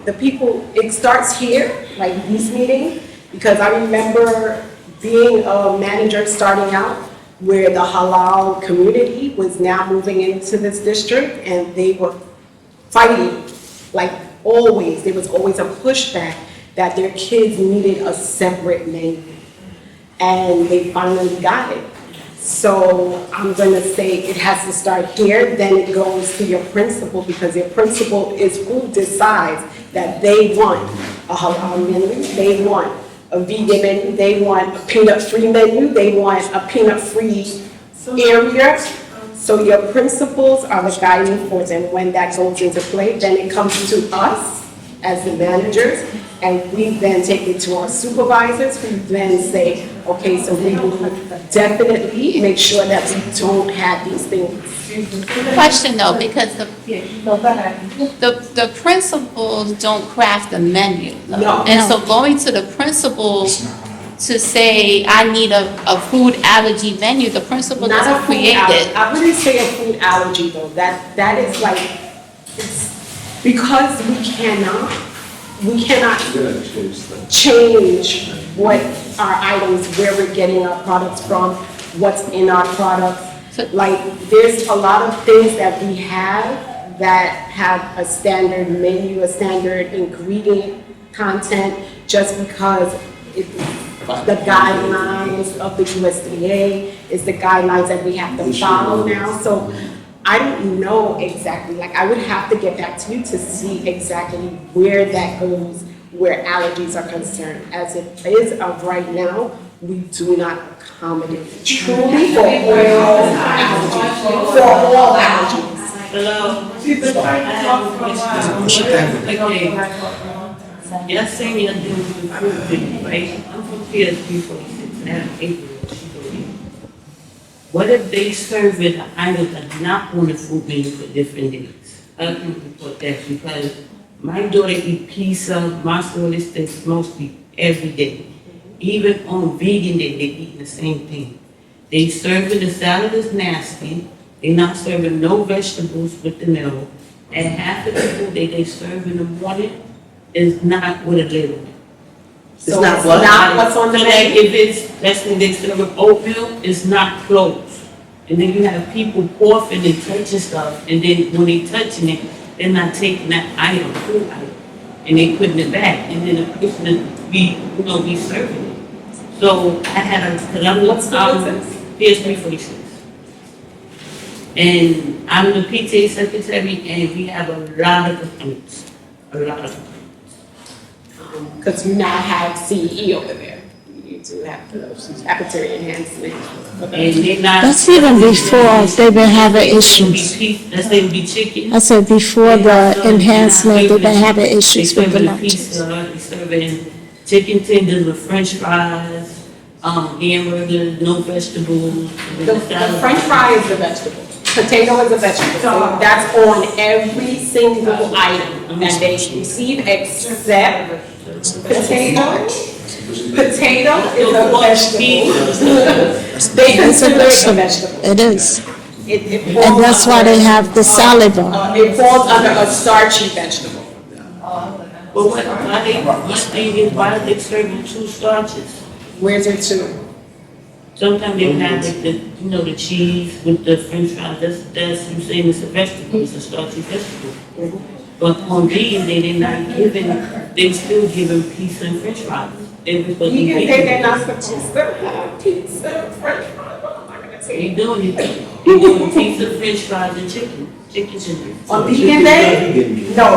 Speaker 8: the people, it starts here, like this meeting, because I remember being a manager starting out where the halal community was now moving into this district and they were fighting, like always, there was always a pushback that their kids needed a separate menu. And they finally got it. So I'm gonna say it has to start here, then it goes to your principal, because your principal is who decides that they want a halal menu, they want a vegan menu, they want a peanut-free menu, they want a peanut-free area. So your principals are the guiding force, and when that goes into play, then it comes to us as the managers, and we then take it to our supervisors, who then say, okay, so we will definitely make sure that we don't have these things.
Speaker 6: Question though, because the principals don't craft the menu.
Speaker 8: No.
Speaker 6: And so going to the principal to say, I need a food allergy menu, the principal
Speaker 8: Not
Speaker 6: doesn't
Speaker 8: a food
Speaker 6: create
Speaker 8: allergy.
Speaker 6: it.
Speaker 8: I wouldn't say a food allergy though, that is like, it's, because we cannot change what our items, where we're getting our products from, what's in our products. Like, there's a lot of things that we have that have a standard menu, a standard ingredient content, just because it's the guidelines of the USDA, is the guidelines that we have to follow now. So I don't know exactly, like, I would have to get back to you to see exactly where that goes, where allergies are concerned. As it is of right now, we do not accommodate truly for all allergies, for all allergies.
Speaker 13: Y'all saying you're doing the food thing, right? I'm from CB5, and I have 8 years. What if they serve it items that are not on the food menu for different days? I can report that because my daughter eat pizza, mozzarella sticks mostly every day. Even on vegan day, they eat the same thing. They serving the salad is nasty. They're not serving no vegetables with the meal. And half of the food that they serve in the morning is not with a label.
Speaker 8: So it's not what's on the
Speaker 13: So like
Speaker 8: menu?
Speaker 13: if it's, let's say they serve oatmeal, it's not closed. And then you have people coughing and touching stuff, and then when they touching it, they're not taking that item, food item, and they putting it back, and then the person is be serving it. So I had a, cause I'm,
Speaker 8: What's the
Speaker 13: CB5. And I'm the PTA secretary, and we have a lot of complaints, a lot of complaints.
Speaker 8: Because you now have CE over there. You do have the secretary enhancement.
Speaker 13: And they not.
Speaker 5: That's even before they've been having issues.
Speaker 13: Let's say it be chicken.
Speaker 5: I said before the enhancement, they've been having issues with the
Speaker 13: They serving
Speaker 5: lunches.
Speaker 13: pizza, they serving chicken tenders with french fries, Hamburgers, no vegetables.
Speaker 8: The french fry is the vegetable. Potato is a vegetable. So that's on every single item that they receive except potato. Potato is a vegetable. They consider it a vegetable.
Speaker 5: It is.
Speaker 8: It
Speaker 5: And that's why they have the salad bar.
Speaker 8: It falls under a starchy vegetable.
Speaker 13: But why they serving two starches?
Speaker 8: Where's it to?
Speaker 13: Sometimes they have like the, the cheese with the french fries, that's, you saying it's a vegetable, it's a starchy vegetable. But on vegan, they're not giving, they still giving pizza and french fries. They're
Speaker 8: They're not supposed to have pizza and french fries. What am I gonna tell
Speaker 13: They
Speaker 8: you?
Speaker 13: doing it, they doing pizza, french fries, and chicken.
Speaker 8: On vegan day? No,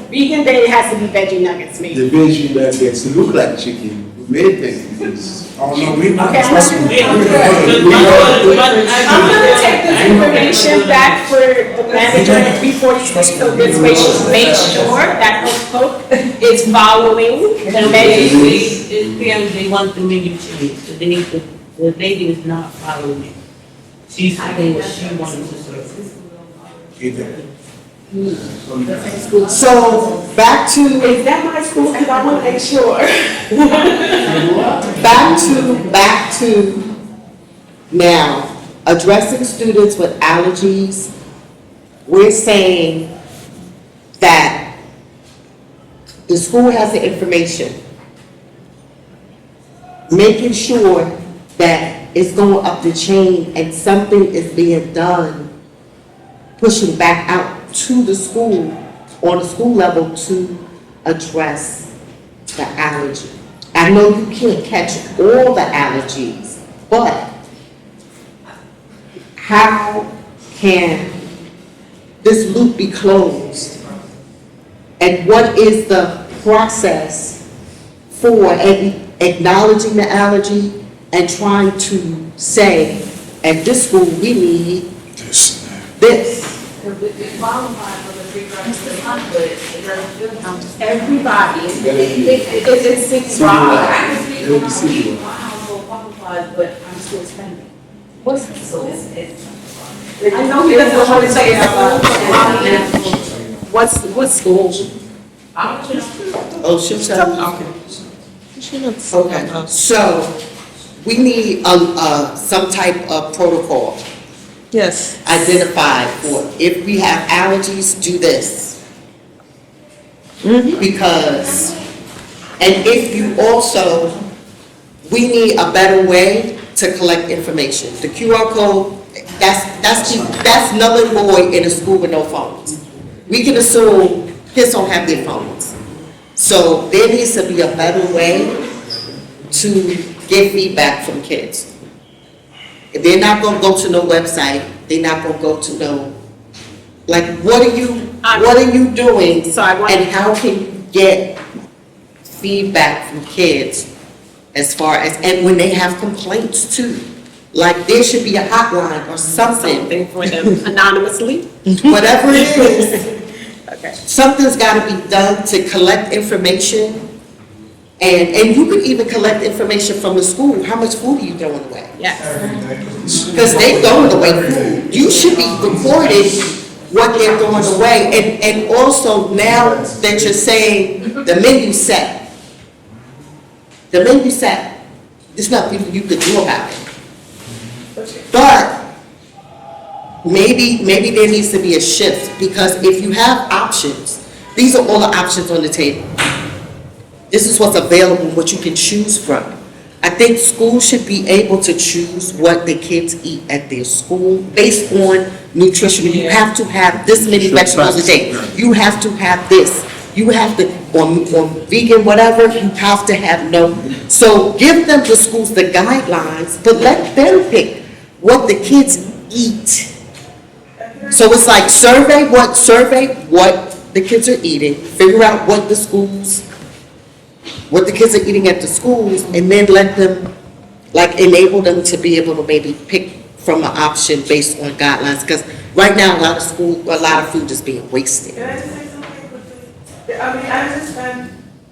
Speaker 8: vegan day has to be veggie nuggets made.
Speaker 9: The veggie nuggets look like chicken. We made them.
Speaker 2: Oh, no, we not.
Speaker 8: Okay,
Speaker 2: Trust me.
Speaker 8: I'm gonna take this information back for the manager at 346, so this way she makes sure that her cook is following the menu.
Speaker 13: They want the menu changed, so the lady is not following it. She's saying what she wanted to serve.
Speaker 1: So, back to,
Speaker 8: Is that my school? Because I want to make sure.
Speaker 1: back to now, addressing students with allergies, we're saying that the school has the information, making sure that it's going up the chain and something is being done, pushing back out to the school, on the school level, to address the allergy. I know you can't catch all the allergies, but how can this loop be closed? And what is the process for acknowledging the allergy and trying to say, at this school, we need this?
Speaker 11: We qualify for the free breakfast lunch, but it doesn't feel like
Speaker 8: Everybody, it's 6
Speaker 11: I
Speaker 8: dollars.
Speaker 11: can speak for my household qualified, but I'm still spending. What's the so it's
Speaker 8: I know he doesn't want to say it out loud. What school?
Speaker 1: Oh, she'll tell me. Okay, so we need some type of protocol
Speaker 12: Yes.
Speaker 1: identified for, if we have allergies, do this. Because, and if you also, we need a better way to collect information. The QR code, that's null and void in a school with no phones. We can assume kids don't have their phones. So there needs to be a better way to get feedback from kids. If they're not gonna go to no website, they're not gonna go to no, like, what are you doing?
Speaker 8: So I want-
Speaker 1: And how can you get feedback from kids as far as, and when they have complaints too? Like, there should be a hotline or something,
Speaker 8: Something for them anonymously.
Speaker 1: whatever it is.
Speaker 8: Okay.
Speaker 1: Something's gotta be done to collect information. And you could even collect information from the school. How much food are you throwing away?
Speaker 8: Yes.
Speaker 1: Because they throwing away food. You should be recording what they're throwing away. And also, now that you're saying the menu set. The menu set, there's nothing you could do about it. But maybe there needs to be a shift, because if you have options, these are all the options on the table. This is what's available, what you can choose from. I think schools should be able to choose what the kids eat at their school based on nutrition. You have to have this many vegetables a day. You have to have this. You have to, on vegan, whatever, you have to have no. So give them, the schools, the guidelines, but let them pick what the kids eat. So it's like survey what the kids are eating, figure out what the kids are eating at the schools, and then let them, like, enable them to be able to maybe pick from an option based on guidelines. Because right now, a lot of food is being wasted.
Speaker 3: Can I just say something with this? I mean, I understand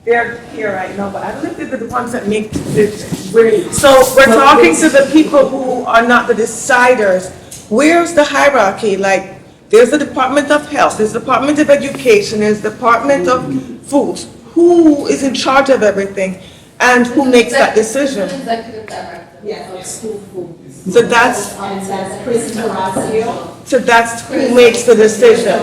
Speaker 12: They're here right now, but I don't think they're the ones that make decisions. So we're talking to the people who are not the deciders. Where's the hierarchy? Like, there's the Department of Health, there's the Department of Education, there's the Department of Foods. Who is in charge of everything? And who makes that decision?
Speaker 4: Executive director of school food.
Speaker 12: So that's,
Speaker 4: And that's Chris Horacio.
Speaker 12: so that's who makes the decision.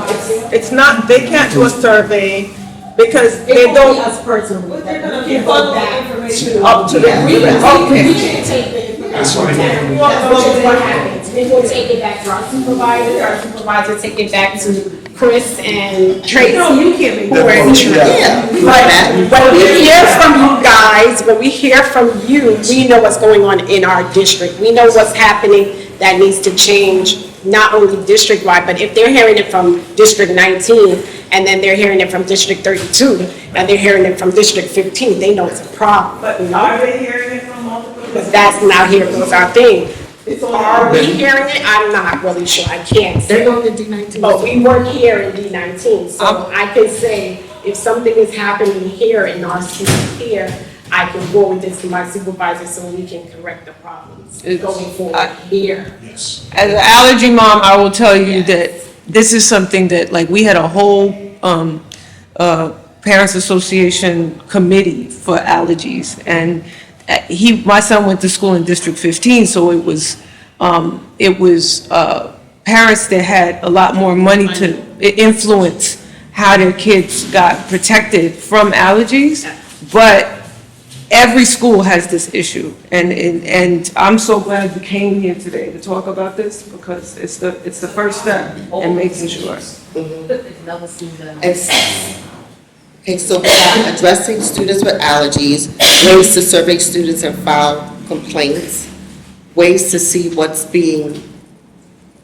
Speaker 12: It's not, they can't do a survey because they
Speaker 4: It won't be
Speaker 12: don't.
Speaker 4: us personally.
Speaker 3: They're gonna
Speaker 4: We
Speaker 3: be
Speaker 4: go
Speaker 3: following
Speaker 4: back
Speaker 3: information.
Speaker 12: Up to them.
Speaker 4: We
Speaker 12: Okay.
Speaker 4: can take the information.
Speaker 2: That's what I mean.
Speaker 4: That's what happens. We will take it back to our supervisor take it back to Chris and Tracy.
Speaker 12: No, you can't make
Speaker 4: Who are in charge.
Speaker 1: Yeah.
Speaker 8: But when we hear from you guys, when we hear from you, we know what's going on in our district. We know what's happening that needs to change, not only district-wide, but if they're hearing it from District 19, and then they're hearing it from District 32, and they're hearing it from District 15, they know it's a problem.
Speaker 12: But
Speaker 8: you know?
Speaker 12: are they hearing it from multiple?
Speaker 8: But that's not here goes our thing.
Speaker 12: It's on.
Speaker 8: Are we hearing it? I'm not really sure. I can't say.
Speaker 1: They're going to D19.
Speaker 8: But we work here in D19, so I can say if something is happening here in our school here, I can forward this to my supervisor so we can correct the problems going forward here.
Speaker 2: Yes.
Speaker 12: As an allergy mom, I will tell you that this is something that, like, we had a whole Parents Association committee for allergies. And my son went to school in District 15, so it was parents that had a lot more money to influence how their kids got protected from allergies. But every school has this issue, and I'm so glad you came here today to talk about this, because it's the first step in making sure.
Speaker 7: Never seen them.
Speaker 1: Okay, so we got addressing students with allergies, ways to survey students and file complaints, ways to see what's being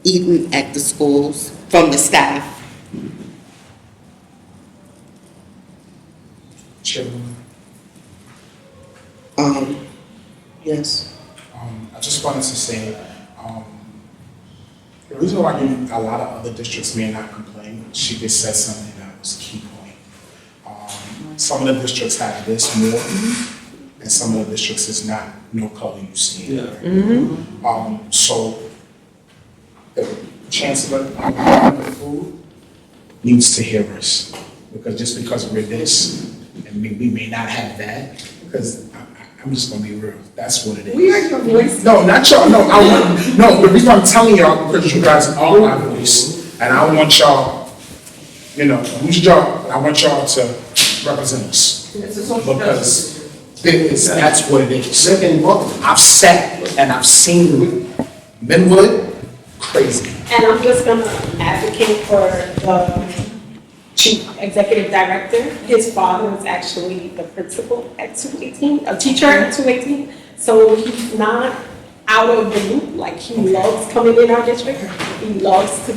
Speaker 1: eaten at the schools from the staff.
Speaker 2: Chairwoman,
Speaker 1: Yes.
Speaker 2: I just wanted to say, the reason why a lot of other districts may not complain, she just said something that was a key point. Some of the districts have this more, and some of the districts is not, no color you see. So the chancellor of the food needs to hear us, because just because we're this, and we may not have that, because I'm just gonna be real, that's what it is.
Speaker 8: We are your voice.
Speaker 2: No, not y'all, no, the reason I'm telling y'all, because you guys are my voice, and I want y'all, I want y'all to represent us. Because that's what it is. I've sat and I've seen Linwood crazy.
Speaker 8: And I'm just gonna advocate for the chief executive director. His father was actually the principal at 218, a teacher at 218. So he's not out of the loop, like he loves coming in our district. He loves to,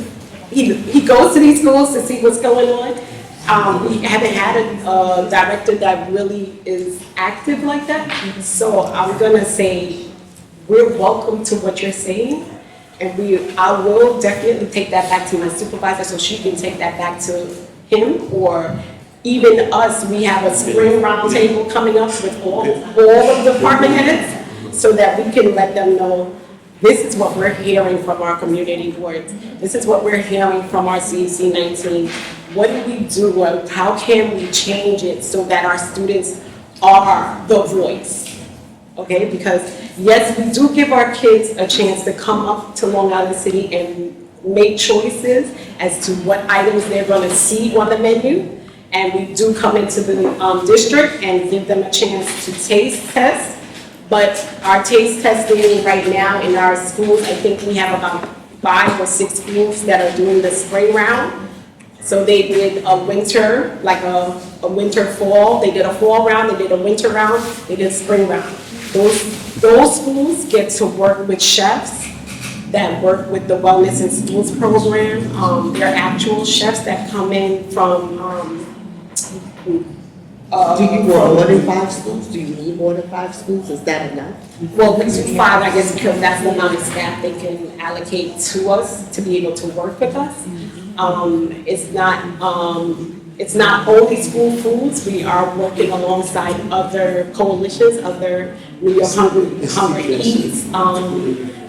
Speaker 8: he goes to these schools to see what's going on. We haven't had a director that really is active like that. So I'm gonna say, we're welcome to what you're saying. And I will definitely take that back to my supervisor so she can take that back to him, or even us. We have a spring roundtable coming up with all of the department heads so that we can let them know this is what we're hearing from our community boards. This is what we're hearing from our CEC 19. What do we do? How can we change it so that our students are the voice? Okay, because yes, we do give our kids a chance to come up to Long Island City and make choices as to what items they're going to see on the menu. And we do come into the district and give them a chance to taste test. But our taste testing right now in our schools, I think we have about 5 or 6 schools that are doing the spring round. So they did a winter, like a winter fall. They did a fall round, they did a winter round, they did a spring round. Those schools get to work with chefs that work with the Wellness in Schools program. They're actual chefs that come in from,
Speaker 1: Do you want more than 5 schools? Do you need more than 5 schools? Is that enough?
Speaker 8: well, we do 5, I guess, because that's the amount of staff they can allocate to us to be able to work with us. It's not, it's not only school foods, we are working alongside other coalitions, other New York Hungry Eats.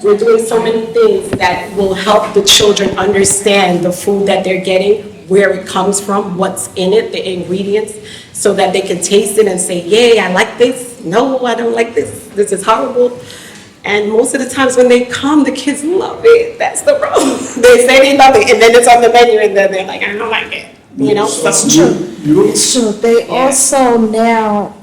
Speaker 8: We're doing so many things that will help the children understand the food that they're getting, where it comes from, what's in it, the ingredients, so that they can taste it and say, yay, I like this. No, I don't like this. This is horrible. And most of the times when they come, the kids love it. That's the problem. They say they love it, and then it's on the menu, and then they're like, I don't like it. You know, so.
Speaker 5: It's true. They also now,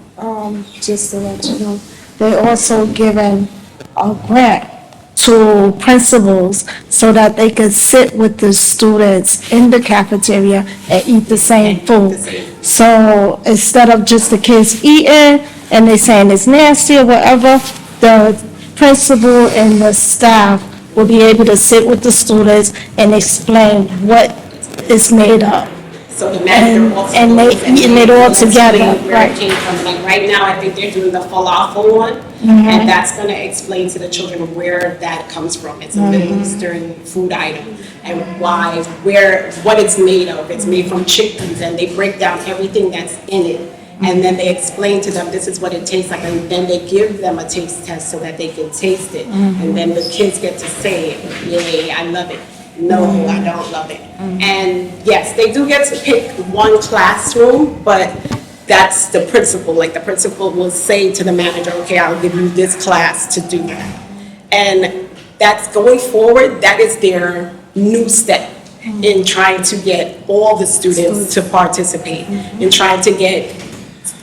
Speaker 5: just to let you know, they also given a grant to principals so that they could sit with the students in the cafeteria and eat the same food. So instead of just the kids eating and they saying it's nasty or whatever, the principal and the staff will be able to sit with the students and explain what it's made of.
Speaker 8: So the manager also
Speaker 5: And they
Speaker 8: knows
Speaker 5: eating it all
Speaker 8: explain
Speaker 5: together,
Speaker 8: where it
Speaker 5: right.
Speaker 8: came from. Like right now, I think they're doing the falafel one, and that's gonna explain to the children where that comes from. It's a Middle Eastern food item, and why, what it's made of. It's made from chickpeas, and they break down everything that's in it. And then they explain to them, this is what it tastes like, and then they give them a taste test so that they can taste it. And then the kids get to say, yay, I love it. No, I don't love it. And yes, they do get to pick one classroom, but that's the principal. Like the principal will say to the manager, okay, I'll give you this class to do that. And that's going forward, that is their new step in trying to get all the students to participate, in trying to get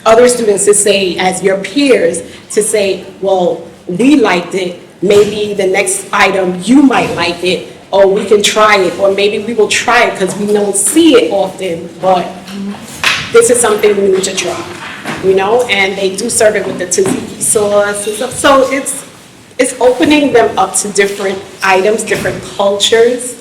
Speaker 8: other students to say, as your peers, to say, well, we liked it, maybe the next item you might like it, or we can try it, or maybe we will try it because we don't see it often, but this is something we need to try, you know? And they do serve it with the tzatziki sauce and stuff. So it's opening them up to different items, different cultures,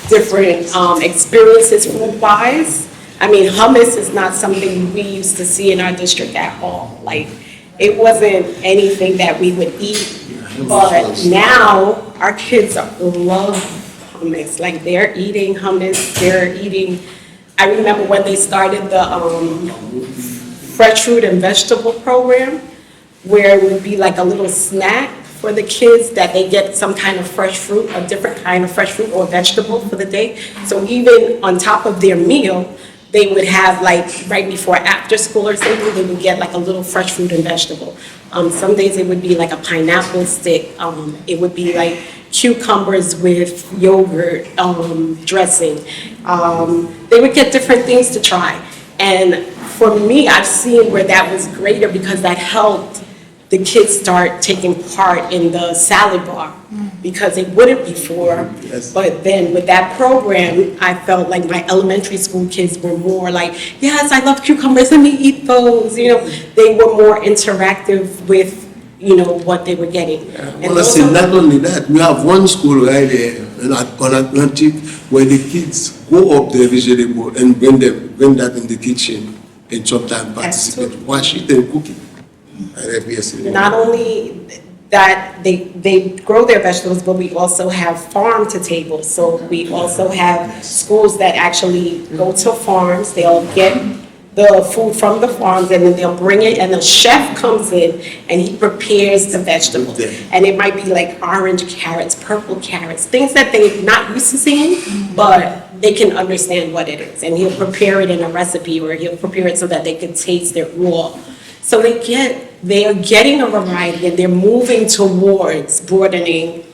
Speaker 8: different experiences food-wise. I mean, hummus is not something we used to see in our district at all. Like, it wasn't anything that we would eat. But now, our kids love hummus. Like, they're eating hummus, they're eating, I remember when they started the fresh fruit and vegetable program, where it would be like a little snack for the kids that they get some kind of fresh fruit, a different kind of fresh fruit or vegetable for the day. So even on top of their meal, they would have like right before after school or something, they would get like a little fresh fruit and vegetable. Some days it would be like a pineapple stick. It would be like cucumbers with yogurt dressing. They would get different things to try. And for me, I've seen where that was greater because that helped the kids start taking part in the salad bar because they wouldn't before.
Speaker 9: Yes.
Speaker 8: But then with that program, I felt like my elementary school kids were more like, yes, I love cucumbers, let me eat those. You know, they were more interactive with, you know, what they were getting. And
Speaker 9: Honestly,
Speaker 8: those are-
Speaker 9: not only that, we have one school right there on Atlantic where the kids go up the vegetable and bring that in the kitchen and sometimes participate, wash it and cook it.
Speaker 8: Not only that they grow their vegetables, but we also have farm to table. So we also have schools that actually go to farms, they'll get the food from the farms and then they'll bring it and the chef comes in and he prepares the vegetables. And it might be like orange carrots, purple carrots, things that they're not used to seeing, but they can understand what it is. And he'll prepare it in a recipe or he'll prepare it so that they can taste it raw. So they are getting a variety and they're moving towards broadening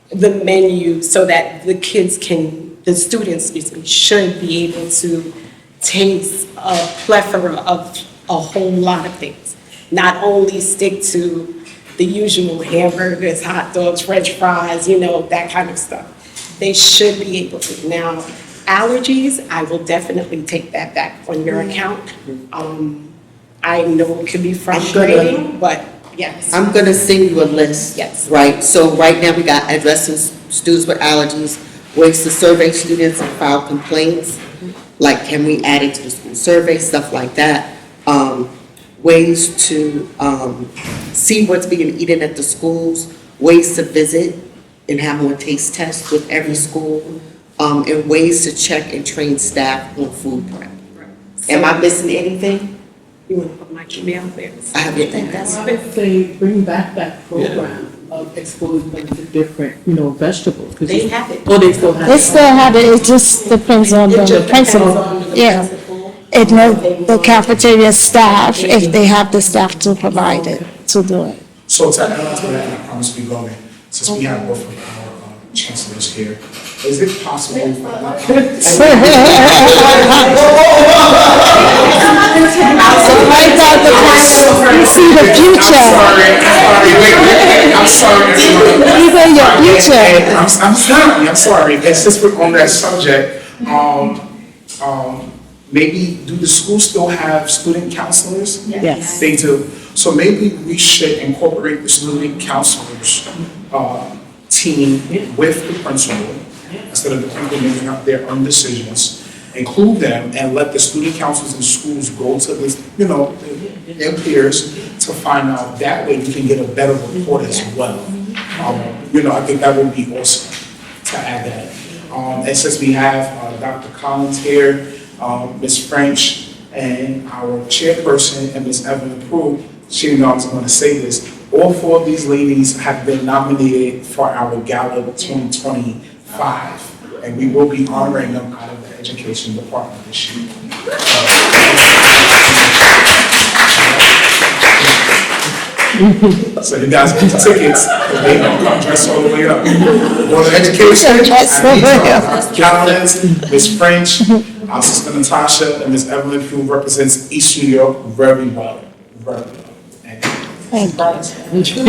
Speaker 8: the menu so that the students, should be able to taste a plethora of a whole lot of things. Not only stick to the usual hamburgers, hot dogs, French fries, you know, that kind of stuff. They should be able to. Now, allergies, I will definitely take that back on your account. I know it can be frustrating, but yes.
Speaker 1: I'm gonna send you a list.
Speaker 8: Yes.
Speaker 1: Right, so right now we got addressing students with allergies, ways to survey students and file complaints. Like, can we add it to the school survey, stuff like that. Ways to see what's being eaten at the schools, ways to visit and have more taste tests with every school, and ways to check and train staff on food prep. Am I missing anything?
Speaker 8: You want to put my email there?
Speaker 1: I have your thing.
Speaker 14: I would say bring back that program of exposing them to different, vegetables. 'Cause
Speaker 8: They have it.
Speaker 14: Oh, they still have
Speaker 5: They
Speaker 14: it.
Speaker 5: still have it, it just depends on the principal. Yeah. And the cafeteria staff, if they have the staff to provide it, to do it.
Speaker 2: So to add on to that, and I promise we go in, since we have both of our chancellors here, is it possible?
Speaker 5: Right down the path, you see the future.
Speaker 2: I'm sorry.
Speaker 5: These are your future.
Speaker 2: I'm sorry, and since we're on that subject, maybe, do the schools still have student counselors?
Speaker 5: Yes.
Speaker 2: They do. So maybe we should incorporate the student counselors, team with the principal, instead of the people making up their own decisions. Include them and let the student councils in schools go to this, their peers to find out. That way we can get a better report as well. I think that would be awesome to add that. And since we have Dr. Collins here, Ms. French, and our chairperson, and Ms. Evelyn Prue, she knows I'm going to say this. All four of these ladies have been nominated for our Gala 2025, and we will be honoring them out of the education department this year. So you guys get the tickets, because they don't come dressed all the way up. Board of Education, Ms. Collins, Ms. French, our sister Natasha, and Ms. Evelyn, who represents East New York very well. Very well.
Speaker 1: Thank you.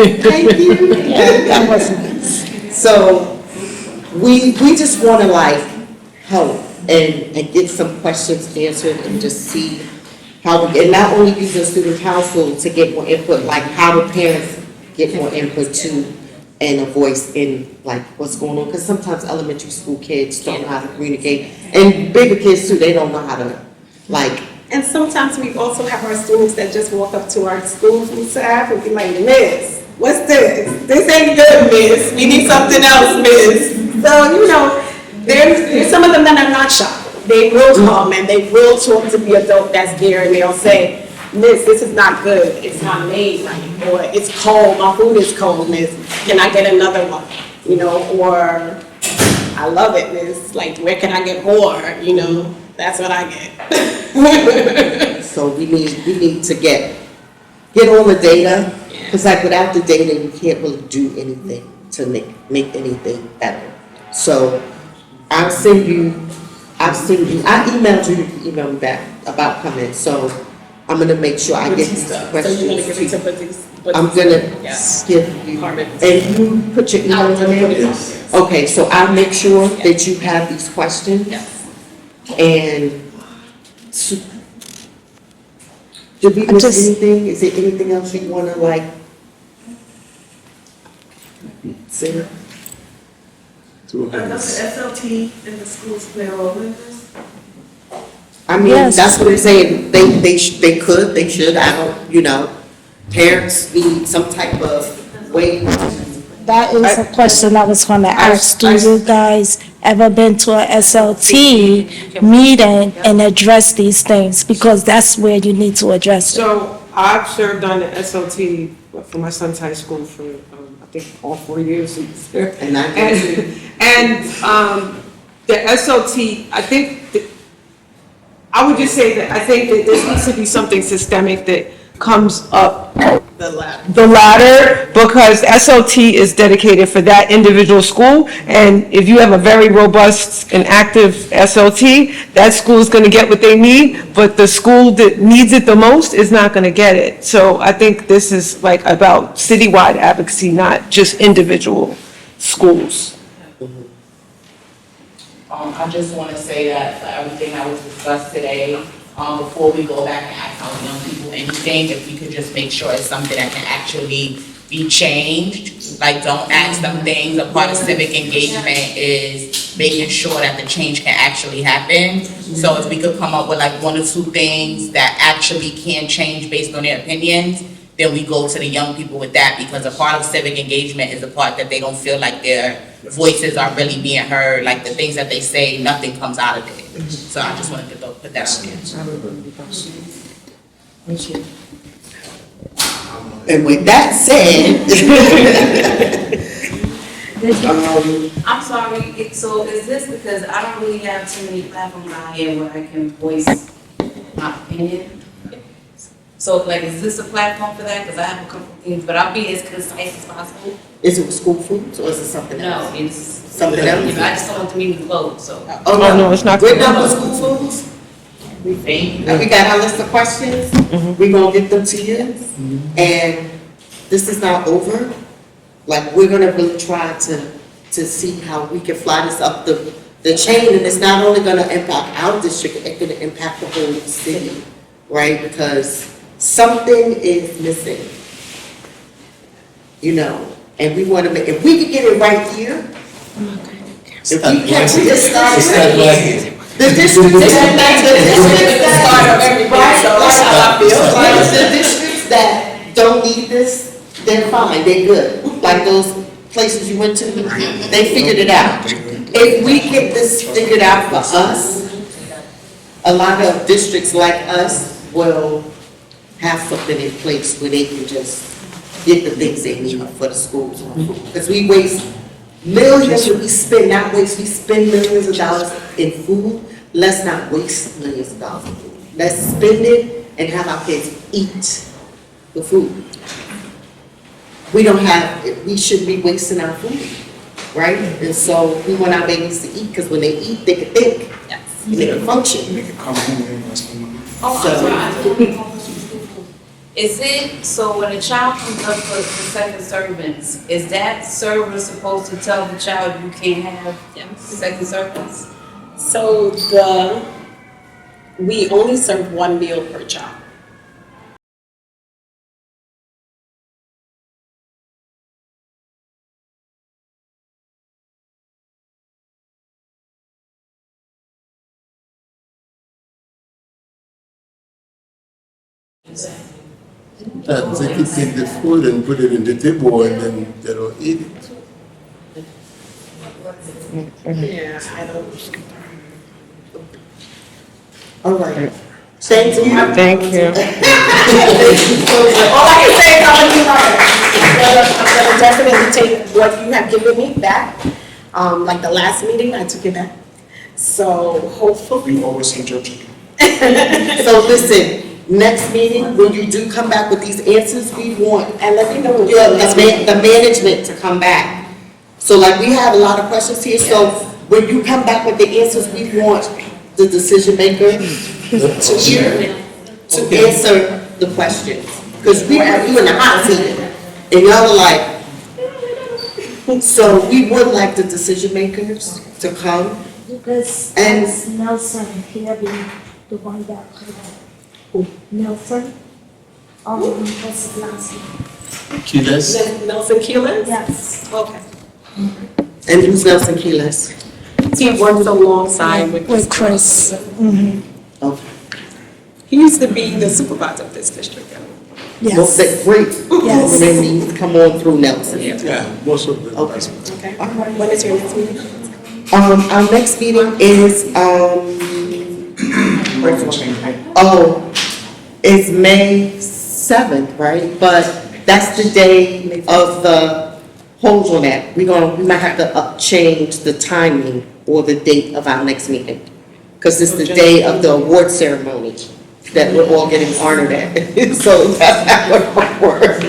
Speaker 5: Yeah, that was nice.
Speaker 1: So, we just wanna help and get some questions answered and just see how we, and not only use the student council to get more input, how the parents get more input too, and a voice in what's going on, because sometimes elementary school kids don't know how to communicate, and bigger kids too, they don't know how to,
Speaker 8: And sometimes we also have our students that just walk up to our school staff and be like, Miss, what's this? This ain't good, Miss. We need something else, Miss. So, there's some of them that are not shy. They will come and they will talk to the adult that's there, and they'll say, Miss, this is not good. It's not made right. Or it's cold. My food is cold, Miss. Can I get another one? Or I love it, Miss. Where can I get more? That's what I get.
Speaker 1: so we need to get all the data, because without the data, you can't really do anything to make anything better. So I emailed you, you can email me back about coming, so I'm gonna make sure I get these questions.
Speaker 8: So you're gonna give it to Batiste?
Speaker 1: I'm gonna give you, and you put your email in there?
Speaker 8: Yes.
Speaker 1: Okay, so I'll make sure that you have these questions.
Speaker 8: Yes.
Speaker 1: And did we miss anything? Is there anything else you wanna say?
Speaker 3: Does the SLT in the schools play a role in this?
Speaker 1: I mean,
Speaker 5: Yes.
Speaker 1: that's what I'm saying, they should, parents need some type of way.
Speaker 5: That is a question I was gonna ask. Do you guys ever been to a SLT meeting and address these things? Because that's where you need to address it.
Speaker 12: So I've served on the SLT for my son's high school for, I think, all 4 years.
Speaker 1: And I did too.
Speaker 12: And the SLT, I would just say that I think that this needs to be something systemic that comes up the ladder, because SLT is dedicated for that individual school, and if you have a very robust and active SLT, that school is going to get what they need, but the school that needs it the most is not going to get it. So I think this is about citywide advocacy, not just individual schools.
Speaker 15: I just want to say that for everything that was discussed today, before we go back and ask our young people anything, if we could just make sure it's something that can actually be changed. Don't ask them things. A part of civic engagement is making sure that the change can actually happen. So if we could come up with 1 or 2 things that actually can change based on their opinions, then we go to the young people with that, because a part of civic engagement is the part that they don't feel like their voices are really being heard. The things that they say, nothing comes out of it. So I just wanted to put that on there.
Speaker 1: And with that said,
Speaker 11: I'm sorry, so is this because I don't really have too many platforms out here where I can voice my opinion? So like, is this a platform for that? Because I have a couple of things, but I'll be as concise as possible.
Speaker 1: is it school foods or is it something else?
Speaker 11: No, it's
Speaker 1: Something else?
Speaker 11: I just don't want the meeting to close, so.
Speaker 1: Oh,
Speaker 12: no, it's not.
Speaker 1: We're done with school foods? And we got our list of questions, we gonna get them to you, and this is not over. Like, we're gonna really try to see how we can fly this up the chain, and it's not only gonna impact our district, it's gonna impact the whole city, right? Because something is missing, you know, and we wanna make, if we could get it right here, if we can just start the districts the districts that don't need this, they're fine, they're good. Like those places you went to, they figured it out. If we get this figured out for us, a lot of districts like us will have something in place where they can just get the things they need for the schools. Because we waste millions, we spend, not waste, we spend millions of dollars in food. Let's not waste millions of dollars in food. Let's spend it and have our kids eat the food. We don't have, we shouldn't be wasting our food, right? And so we want our babies to eat, because when they eat, they can think, and they can function.
Speaker 2: They can come home and invest the money.
Speaker 11: Is it, so when a child comes up for second servings, is that server supposed to tell the child you can't have second servings?
Speaker 8: So we only serve one meal per child.
Speaker 9: They can take the food and put it in the table and then they don't eat it.
Speaker 8: Yeah, I don't.
Speaker 1: All right. Thank you.
Speaker 12: Thank you.
Speaker 8: All I can say is I'm gonna definitely take what you have given me back. Like the last meeting, I took it back. So hopefully.
Speaker 2: We always see your chicken.
Speaker 1: So listen, next meeting, when you do come back with these answers, we want,
Speaker 8: And let me know.
Speaker 1: the management to come back. So like, we have a lot of questions here, so when you come back with the answers, we want the decision maker to hear, to answer the questions. Because we are, you in the hot seat, and y'all are like, so we would like the decision makers to come.
Speaker 5: Because
Speaker 1: And-
Speaker 5: that's Nelson here, the one that, Nelson, what's his last name?
Speaker 9: Kilos?
Speaker 8: Nelson Keelan?
Speaker 5: Yes.
Speaker 8: Okay.
Speaker 1: And who's Nelson Keelis?
Speaker 8: He works alongside
Speaker 5: With Chris.
Speaker 1: Okay.
Speaker 8: He used to be the supervisor of this district.
Speaker 1: Well,
Speaker 5: Yes.
Speaker 1: that's great.
Speaker 5: Yes.
Speaker 1: Maybe come on through Nelson.
Speaker 9: Yeah, most of them.
Speaker 1: Okay.
Speaker 8: Okay. When is your next meeting?
Speaker 1: Our next meeting is, it's May 7th, right? But that's the day of the hold on that. We might have to change the timing or the date of our next meeting. Because it's the day of the award ceremony that we're all getting honored at. So that's not what will work.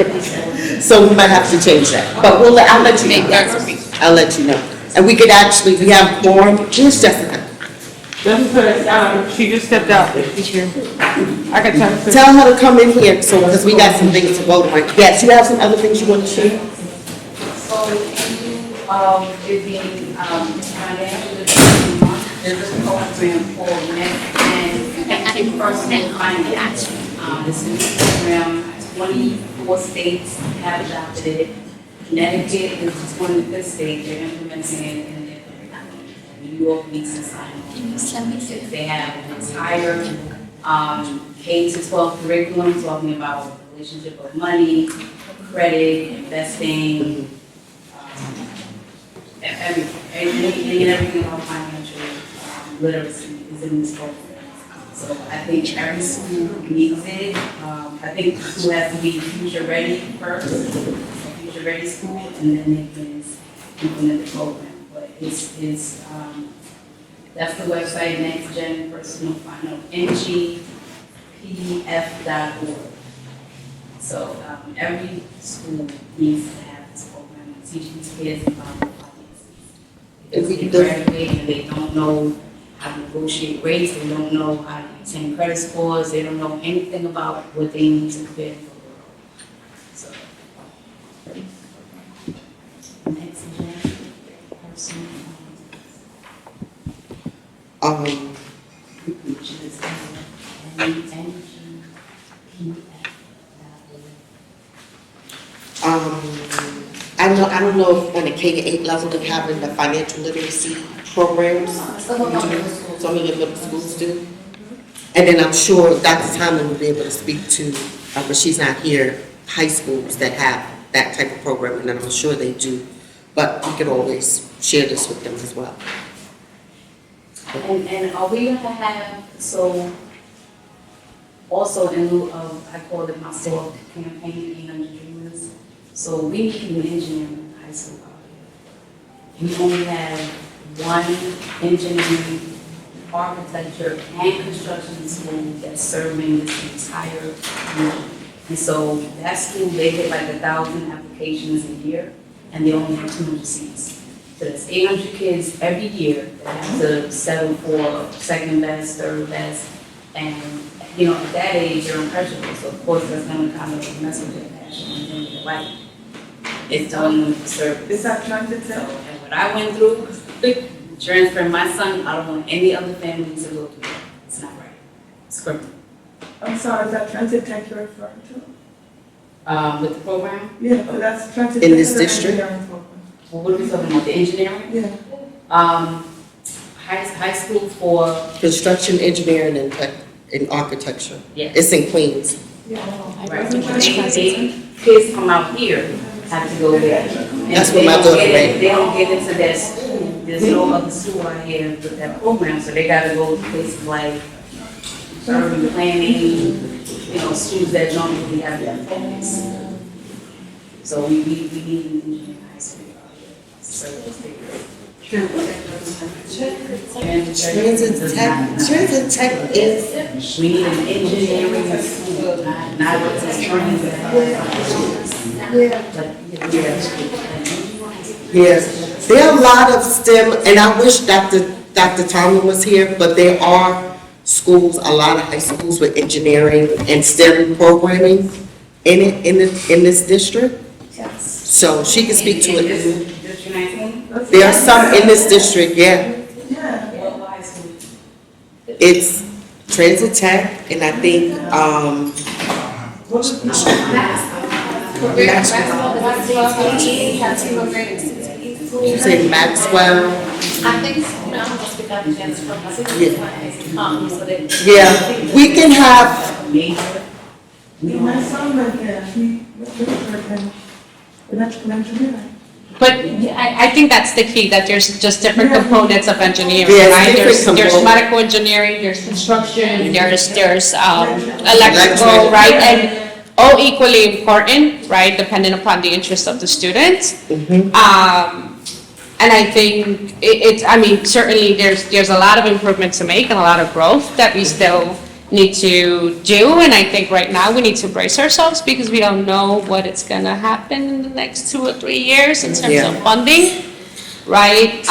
Speaker 1: So we might have to change that. But I'll let you know. I'll let you know. And we could actually, we have quorum. Where's Jessica?
Speaker 12: Jessica, she just stepped out. She's here. I can tell her.
Speaker 1: Tell her to come in here, so, because we got some things to vote on. Yes, you have some other things you want to share?
Speaker 11: So, it being, financial literacy month, there's a program called Next and Personal Finance. This is a program, 24 states have adopted it. Connecticut is the 25th state, they're implementing it, and New York needs to sign on. They have an entire K to 12 curriculum talking about relationship of money, credit, investing, anything about financial literacy is in this program. So I think every school needs it. I think the school has to be future ready first, a future ready school, and then they can implement the program. But it's that's the website, Next Gen Personal Final NGPF.org. So every school needs to have this program and teach these kids about the finances. If they graduate and they don't know how to negotiate rates, they don't know how to obtain credit scores, they don't know anything about what they need to prepare for the world. So, next Gen Personal which is
Speaker 1: I don't know if on the K to 8 level they're having the financial literacy programs. Some of the middle schools do. And then I'm sure Dr. Tomlin will be able to speak to, but she's not here, high schools that have that type of program, and I'm sure they do. But we could always share this with them as well.
Speaker 11: And are we gonna have, so, also in lieu of, I call it my soft campaign, 800 Dreamers. So we need an engineering high school out here. We only have one engineering, architecture, and construction school that's serving this entire region. And so that school, they get like 1,000 applications a year, and they only have 200 seats. So that's 800 kids every year that have to settle for second best, third best, and you know, at that age, you're impressionable. So of course, that's going to kind of mess with their passion and then their life. It's telling them to serve.
Speaker 3: Is that transit too?
Speaker 11: And what I went through, transferring my son, I don't want any other families to go through that. It's not right. It's criminal.
Speaker 3: I'm sorry, is that transit tech you're referring to?
Speaker 11: With the program?
Speaker 3: Yeah, but that's transit
Speaker 1: In
Speaker 3: tech
Speaker 1: this
Speaker 3: or
Speaker 1: district?
Speaker 3: engineering program?
Speaker 11: Well, what are we talking about, the engineering?
Speaker 3: Yeah.
Speaker 11: High school for,
Speaker 1: Construction, engineering, and architecture.
Speaker 11: Yeah.
Speaker 1: It's in Queens.
Speaker 11: right, kids from out here have to go there. And
Speaker 1: That's
Speaker 11: they
Speaker 1: what my
Speaker 11: don't
Speaker 1: daughter
Speaker 11: get
Speaker 1: read.
Speaker 11: it- They don't get into that school, there's no other school out here with that program, so they gotta go to places like urban planning, you know, schools that don't really have that focus. So we need an engineering high school out here. So it's big.
Speaker 1: Transit tech is.
Speaker 11: We need an engineering school, not just transit.
Speaker 1: Yes, there are a lot of STEM, and I wish Dr. Tomlin was here, but there are schools, a lot of high schools with engineering and STEM programming in this district.
Speaker 11: Yes.
Speaker 1: So she can speak to it.
Speaker 11: District 19?
Speaker 1: There are some in this district, yeah.
Speaker 11: What high school?
Speaker 1: It's Transit Tech, and I think, you say Maxwell?
Speaker 7: I think, no, I'm just speaking out of chance from my so they.
Speaker 1: Yeah, we can have,
Speaker 3: My son went there, he registered in electrical engineering.
Speaker 16: But I think that's the key, that there's just different components of engineering,
Speaker 1: Yes,
Speaker 16: right? There's
Speaker 1: different
Speaker 16: medical engineering, there's construction, there's electrical, right? And all equally important, right, depending upon the interest of the students. And I think I mean, certainly there's a lot of improvement to make and a lot of growth that we still need to do. And I think right now we need to brace ourselves because we don't know what it's gonna happen in the next 2 or 3 years in terms of funding, right?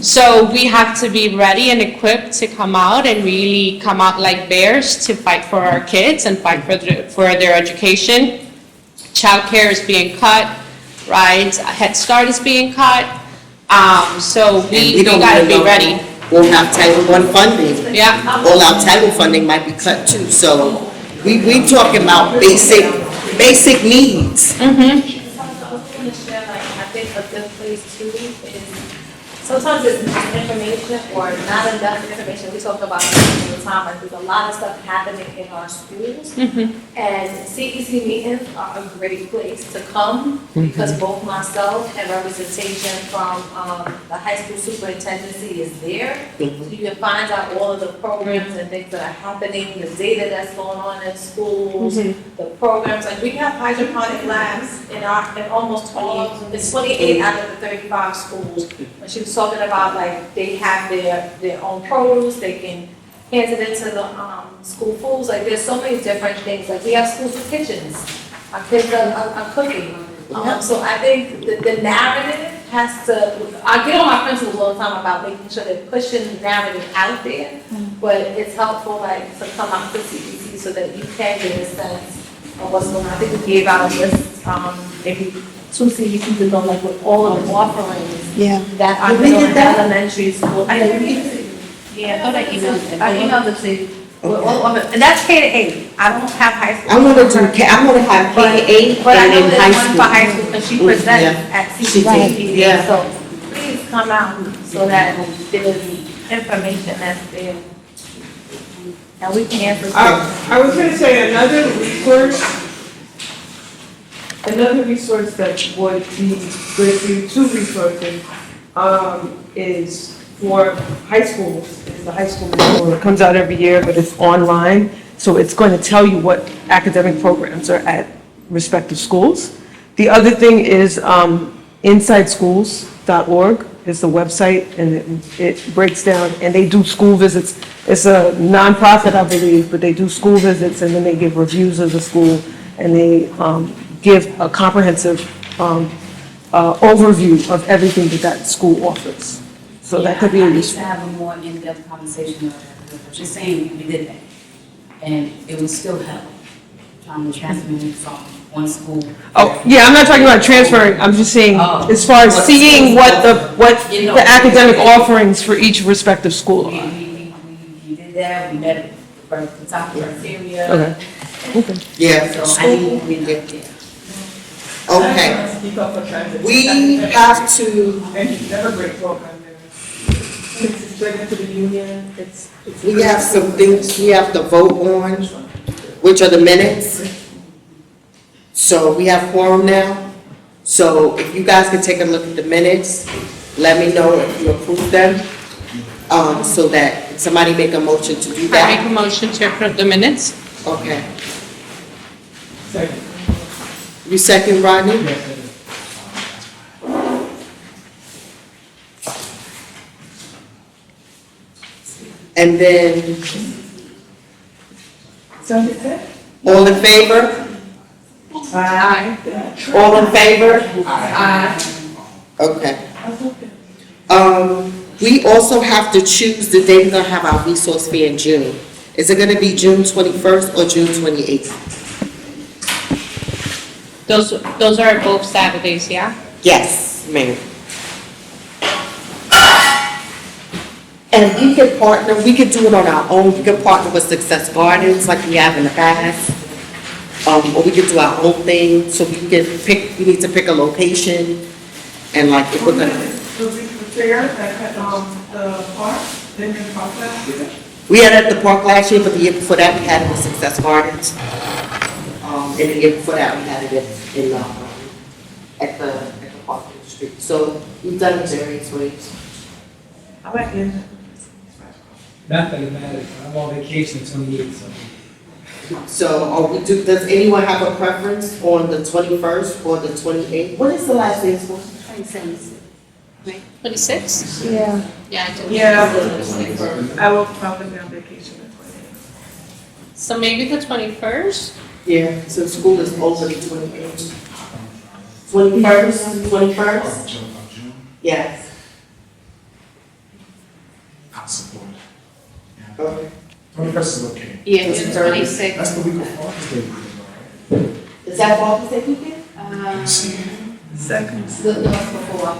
Speaker 16: So we have to be ready and equipped to come out and really come out like bears to fight for our kids and fight for their education. Childcare is being cut, right? Head Start is being cut. So we gotta be ready.
Speaker 1: We'll have Title I funding.
Speaker 16: Yeah.
Speaker 1: All our title funding might be cut too, so we talking about basic needs.
Speaker 7: I think a good place too is, so sometimes it's misinformation or not enough information. We talk about it all the time, like there's a lot of stuff happening in our schools. And CEC meetings are a great place to come because both myself and representation from the high school superintendency is there. So you can find out all of the programs and things that are happening, the data that's going on in schools, the programs. Like we have hydroponic labs in almost 28 out of the 35 schools. When she was talking about like they have their own produce, they can hand it into the school foods. Like there's so many different things. Like we have schools with kitchens. Our kids are cooking. So I think the narrative has to. I get on my principals all the time about making sure they're pushing the narrative out there. But it's helpful like to come out to CEC so that you can get a sense of what's going on. I think we gave out a list maybe 2 CECs ago, like with all of the offerings that are in elementary school. I thought I emailed it. I emailed it to you. With all of it. And that's K to 8. I don't have high school.
Speaker 8: I'm gonna have K to 8
Speaker 7: But I
Speaker 8: and
Speaker 7: know
Speaker 8: then
Speaker 7: there's
Speaker 8: high
Speaker 7: one
Speaker 8: school.
Speaker 7: for high school, and she presents at CCTV. So please come out so that there's information that's there. And we can answer.
Speaker 12: I was gonna say another resource that would be good for you, 2 resources, is for high schools, is the high school report. It comes out every year, but it's online, so it's going to tell you what academic programs are at respective schools. The other thing is InsideSchools.org is the website, and it breaks down, and they do school visits. It's a nonprofit, I believe, but they do school visits, and then they give reviews of the school, and they give a comprehensive overview of everything that school offers. So that could be a
Speaker 11: I need
Speaker 12: use.
Speaker 11: to have a more in-depth conversation about that, because I'm just saying we did that. And it would still help, trying to transfer from one school.
Speaker 12: Oh, yeah, I'm not talking about transferring, I'm just saying, as far as seeing what the academic offerings for each respective school are.
Speaker 11: We did that, we met the top criteria.
Speaker 12: Okay.
Speaker 1: Yeah.
Speaker 11: So I need to be there.
Speaker 1: Okay.
Speaker 3: Speak up for transit.
Speaker 1: We have to,
Speaker 3: And it's never a great program there. It's straight into the union, it's.
Speaker 1: we have some things we have to vote on, which are the minutes. So we have quorum now. So if you guys can take a look at the minutes, let me know if you approve them. So that somebody make a motion to do
Speaker 16: I
Speaker 1: that.
Speaker 16: make a motion to approve the minutes.
Speaker 1: Okay. You second, Rodney? And then, all in favor?
Speaker 3: Aye.
Speaker 1: All in favor? Aye. Okay. We also have to choose the day we're gonna have our resource fair in June. Is it gonna be June 21st or June 28th?
Speaker 16: Those are both Saturdays, yeah?
Speaker 1: Yes, ma'am. And we can partner, we can do it on our own, we can partner with Success Gardens like we have in the past. Or we can do our own thing, so we can pick, we need to pick a location, and like if we're gonna.
Speaker 3: The fair at, the park, then the park last year.
Speaker 1: We had it at the park last year, but the year before that, we had it with Success Gardens. And the year before that, we had it at the park in the street. So we've done it various ways.
Speaker 3: I like it.
Speaker 17: Not that it matters, I'm on vacation in 28, so.
Speaker 1: So, does anyone have a preference on the 21st or the 28th? What is the last day of school?
Speaker 6: 26?
Speaker 5: Yeah.
Speaker 6: Yeah, I do.
Speaker 3: Yeah, I will probably be on vacation at 28.
Speaker 6: So maybe the 21st?
Speaker 1: Yeah, so school is over the 28th. 21st, 21st? Yes.
Speaker 2: I'll support it. Yeah.
Speaker 1: Okay.
Speaker 2: 21st is okay.
Speaker 6: Yeah,
Speaker 2: That's
Speaker 6: June
Speaker 2: the-
Speaker 6: 26th.
Speaker 2: That's the week of Father's Day weekend, right?
Speaker 1: Is that Father's Day weekend?
Speaker 3: Second.
Speaker 7: The month before,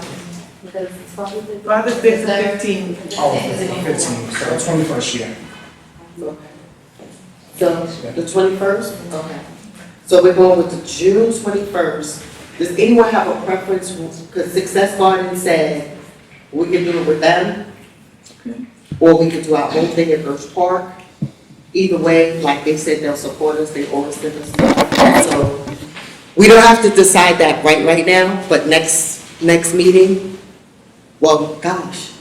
Speaker 7: because it's probably.
Speaker 3: Father's Day is the 15th.
Speaker 2: Oh, 15, so 21st, yeah.
Speaker 1: So, the 21st? Okay. So we're going with the June 21st. Does anyone have a preference? Because Success Garden said We can do it with them. Or we could do our own thing at Birch Park. Either way, like they said, they'll support us, they always send us stuff. So we don't have to decide that right now, but next meeting, well, gosh.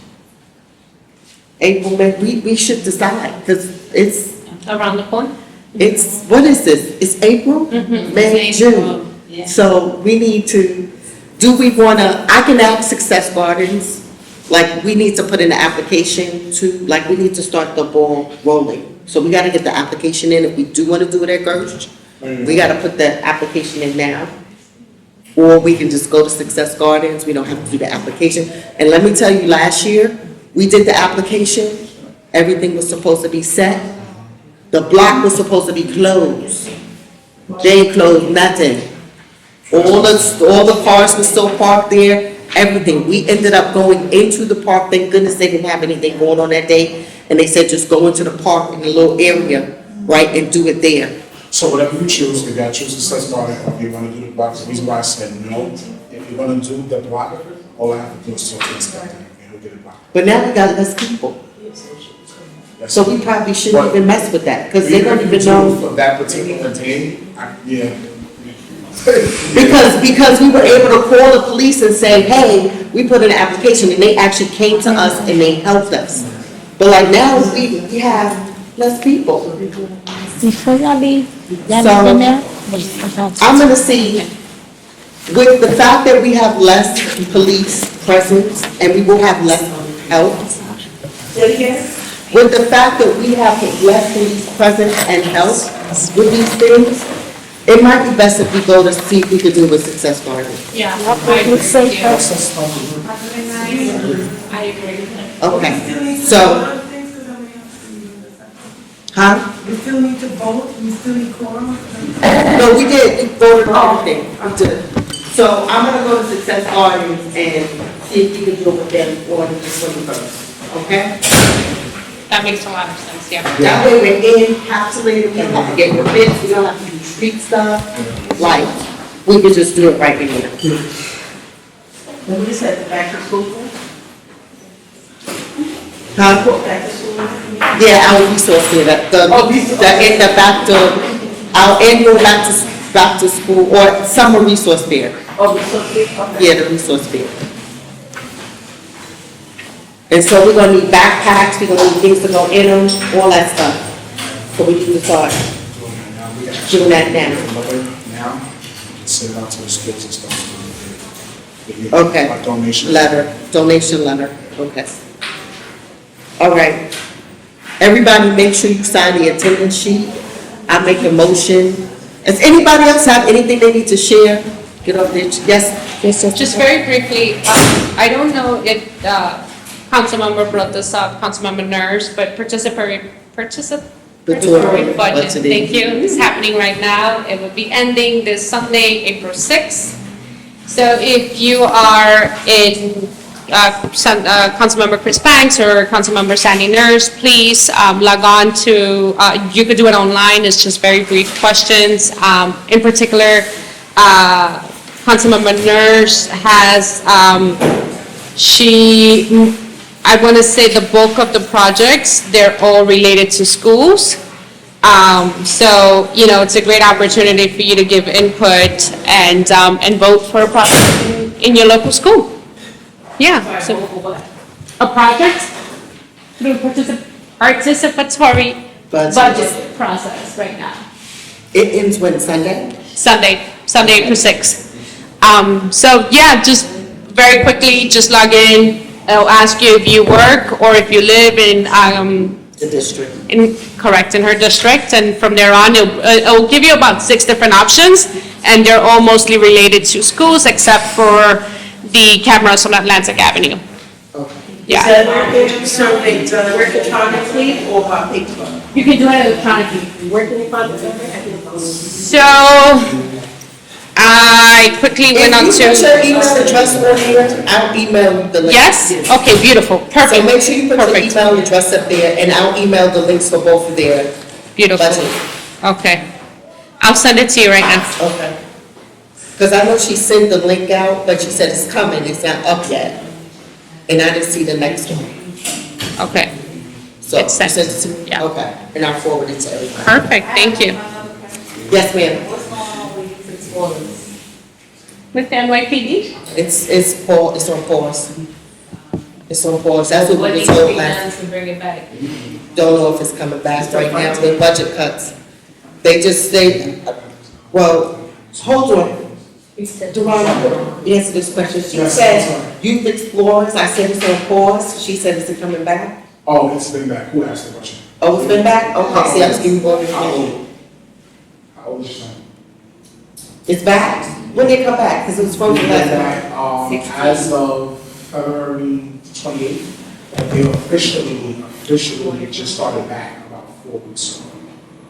Speaker 1: April, May, we should decide, because it's,
Speaker 16: Around the corner?
Speaker 1: it's, what is this? It's April? May,
Speaker 7: It's
Speaker 1: June.
Speaker 7: April, yeah.
Speaker 1: So we need to, do we wanna, I can add Success Gardens, like, we need to put in the application to, like, we need to start the ball rolling. So we gotta get the application in, if we do wanna do it at Gersh, we gotta put the application in now. Or we can just go to Success Gardens, we don't have to do the application. And let me tell you, last year, we did the application, everything was supposed to be set. The block was supposed to be closed. They ain't closed nothing. All the cars were still parked there, everything. We ended up going into the park, thank goodness they didn't have anything going on that day. And they said, just go into the park in the little area, right, and do it there.
Speaker 2: So whatever you choose, if you choose Success Garden, or if you wanna do the block, the reason why I said no, if you're gonna do the block, all I have to do is talk to the inspector, and he'll get it blocked.
Speaker 1: But now we got less people. So we probably shouldn't even mess with that, because they don't even know.
Speaker 2: For that particular day, yeah.
Speaker 1: Because we were able to call the police and say, hey, we put in an application, and they actually came to us and they helped us. But like now, we have less people.
Speaker 5: Before y'all leave, y'all
Speaker 1: So,
Speaker 5: leave in there?
Speaker 1: I'm gonna see, with the fact that we have less police presence, and we will have less help. With the fact that we have less police presence and help with these things, it might be best if we go to see if we could do it with Success Garden.
Speaker 16: Yeah. I agree.
Speaker 1: Okay, so, huh?
Speaker 3: We still need to vote, we still need quorum.
Speaker 1: No, we did, we voted on everything, we did. So I'm gonna go to Success Gardens and see if we can do it with them on the 21st, okay?
Speaker 16: That makes a lot of sense, yeah.
Speaker 1: That way we're encapsulated, we don't have to get permits, we don't have to do street stuff, like, we can just do it right in here.
Speaker 4: And we just had the back to school thing?
Speaker 1: Huh?
Speaker 4: Back to school?
Speaker 1: Yeah, our resource here, our annual back to school, or summer resource fair.
Speaker 4: Oh, resource fair? Okay.
Speaker 1: Yeah, the resource fair. And so we're gonna need backpacks, we're gonna need things to go in them, all that stuff. So we need to start doing that now.
Speaker 2: Now, send it out to the schools and stuff.
Speaker 1: Okay.
Speaker 2: A donation.
Speaker 1: Donation letter, okay. All right. Everybody make sure you sign the attendance sheet. I make a motion. Does anybody else have anything they need to share? Get up there, yes?
Speaker 16: Just very briefly, I don't know if Councilmember brought this up, Councilmember Nurse, but participatory budget, thank you, is happening right now. It will be ending this Sunday, April 6th. So if you are in Councilmember Chris Banks or Councilmember Sandy Nurse, please log on to, you could do it online, it's just very brief questions. In particular, Councilmember Nurse has, I want to say the bulk of the projects, they're all related to schools. So, you know, it's a great opportunity for you to give input and vote for a project in your local school. Yeah, so a project through participatory budget process right now.
Speaker 1: It ends when, Sunday?
Speaker 16: Sunday, April 6th. So yeah, just very quickly, just log in. It'll ask you if you work or if you live in,
Speaker 1: the district.
Speaker 16: Correct, in her district, and from there on, it'll give you about 6 different options, and they're all mostly related to schools, except for the cameras on Atlantic Avenue.
Speaker 1: Okay.
Speaker 16: Yeah.
Speaker 4: Survey done electronically or by paper?
Speaker 16: You can do it electronically.
Speaker 4: Where can you find the survey?
Speaker 16: So, I quickly went on
Speaker 1: If you put your
Speaker 16: to.
Speaker 1: email address on here, I'll email the link.
Speaker 16: Yes? Okay, beautiful, perfect.
Speaker 1: So make sure you put your
Speaker 16: Perfect.
Speaker 1: email address up there, and I'll email the links for both of their
Speaker 16: Beautiful.
Speaker 1: budget.
Speaker 16: Okay. I'll send it to you right now.
Speaker 1: Okay. Because I know she sent the link out, but she said it's coming, it's not up yet. and I didn't see the next one.
Speaker 16: Okay,
Speaker 1: So,
Speaker 16: It's sent.
Speaker 1: you sent it to me?
Speaker 16: Yeah.
Speaker 1: Okay, and I'll forward it to everybody.
Speaker 16: perfect, thank you.
Speaker 1: Yes, ma'am.
Speaker 4: What's going on with youth explorers?
Speaker 16: With the NYPD?
Speaker 1: It's on pause. It's on pause. That's what
Speaker 4: What
Speaker 1: we
Speaker 4: needs
Speaker 1: were
Speaker 4: to
Speaker 1: told
Speaker 4: be
Speaker 1: last.
Speaker 4: done to bring it back?
Speaker 1: Don't know if it's coming back right now. The budget cuts. They well, hold on. Duran, answer this question. She
Speaker 2: Yes,
Speaker 1: said,
Speaker 2: I'm sorry.
Speaker 1: youth explorers, I said it's on pause. She said, is it coming back?
Speaker 2: Oh, it's been back. Who asked the question?
Speaker 1: Oh, it's been back? Okay, see, I was giving you more
Speaker 2: How
Speaker 1: information.
Speaker 2: old? How old is your son?
Speaker 1: It's back? When did it come back? Because it was frozen last
Speaker 2: Back,
Speaker 1: time.
Speaker 2: as of February 28th, they officially just started back about 4 weeks ago.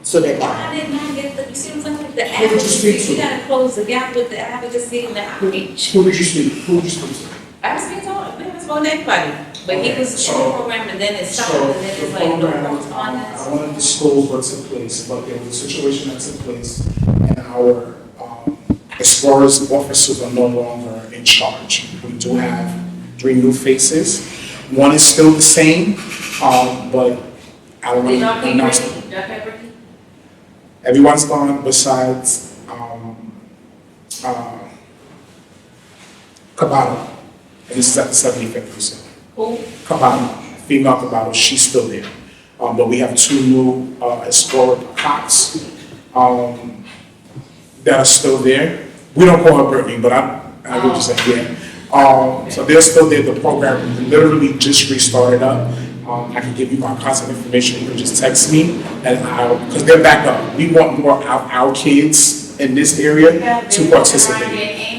Speaker 1: So they
Speaker 4: Why did not get the, you see what I'm saying, the
Speaker 2: Who did you speak
Speaker 4: advocacy,
Speaker 2: to?
Speaker 4: you gotta close the gap with the advocacy and the outreach.
Speaker 2: Who did you speak to?
Speaker 4: I was being told, we haven't spoken to anybody, but he was in the
Speaker 2: So-
Speaker 4: program and then it stopped
Speaker 2: So
Speaker 4: and then
Speaker 2: the
Speaker 4: it's like no
Speaker 2: program,
Speaker 4: correspondence.
Speaker 2: I want to disclose what took place, but there was a situation that took place and our, as far as officers are no longer in charge. We do have 3 new faces. One is still the same, but I don't
Speaker 4: Did y'all
Speaker 2: know.
Speaker 4: keep Ricky? Y'all kept Ricky?
Speaker 2: Everyone's gone besides, Cabado. And this is at the 75th precinct.
Speaker 4: Who?
Speaker 2: Cabado, female Cabado, she's still there. But we have 2 new, Explorer cops, that are still there. We don't call her Brittany, but I would just say, yeah. So they're still there. The program literally just restarted up. I can give you my contact information. You can just text me, and because they're back up. We want more of our kids in this area to participate.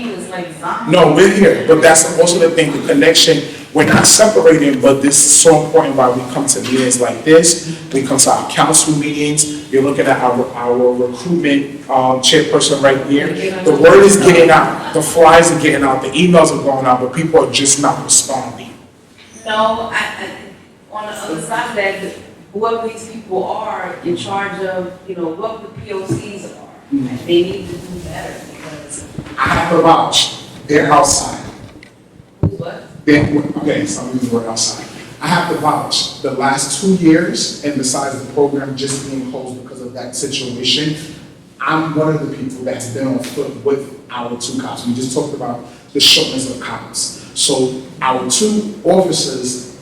Speaker 2: No, we're here, but that's also the thing, the connection. We're not separating, but this is so important why we come to meetings like this. We come to our council meetings. You're looking at our recruitment chairperson right here. The word is getting out. The flyers are getting out. The emails are going out, but people are just not responding.
Speaker 4: No, on the other side of that, whoever these people are in charge of, what the POCs are, they need to do better because.
Speaker 2: I have to vouch. They're outside.
Speaker 4: What?
Speaker 2: Okay, so I'm using the word outside. I have to vouch. The last 2 years, and besides the program just being closed because of that situation, I'm one of the people that's been on foot with our 2 cops. We just talked about the shortness of cops. So our 2 officers,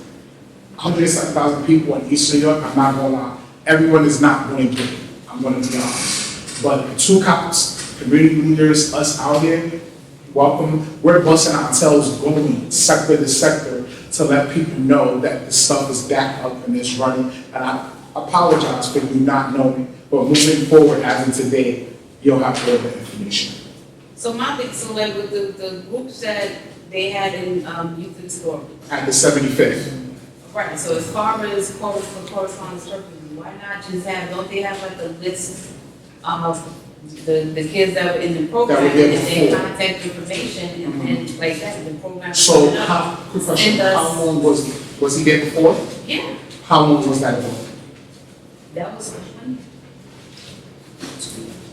Speaker 2: 107,000 people in East New York, I'm not gonna lie, everyone is not going to get it. I'm gonna be honest. But the 2 cops, community leaders, us out here, welcome. We're busting our tails going sector to sector to let people know that the stuff is back up and it's running. And I apologize for you not knowing, but moving forward as of today, you'll have all the information.
Speaker 4: So so like with the groups that they had in Youth Explorer.
Speaker 2: At the 75th.
Speaker 4: Right, so as far as correspondence purposes, why not just don't they have like a list of the kids that were in the program
Speaker 2: That were there
Speaker 4: and their
Speaker 2: before.
Speaker 4: contact information and like that, the program.
Speaker 2: So quick question,
Speaker 4: Send us-
Speaker 2: how long was he there before?
Speaker 4: Yeah,
Speaker 2: How long was that for?
Speaker 4: that was fun.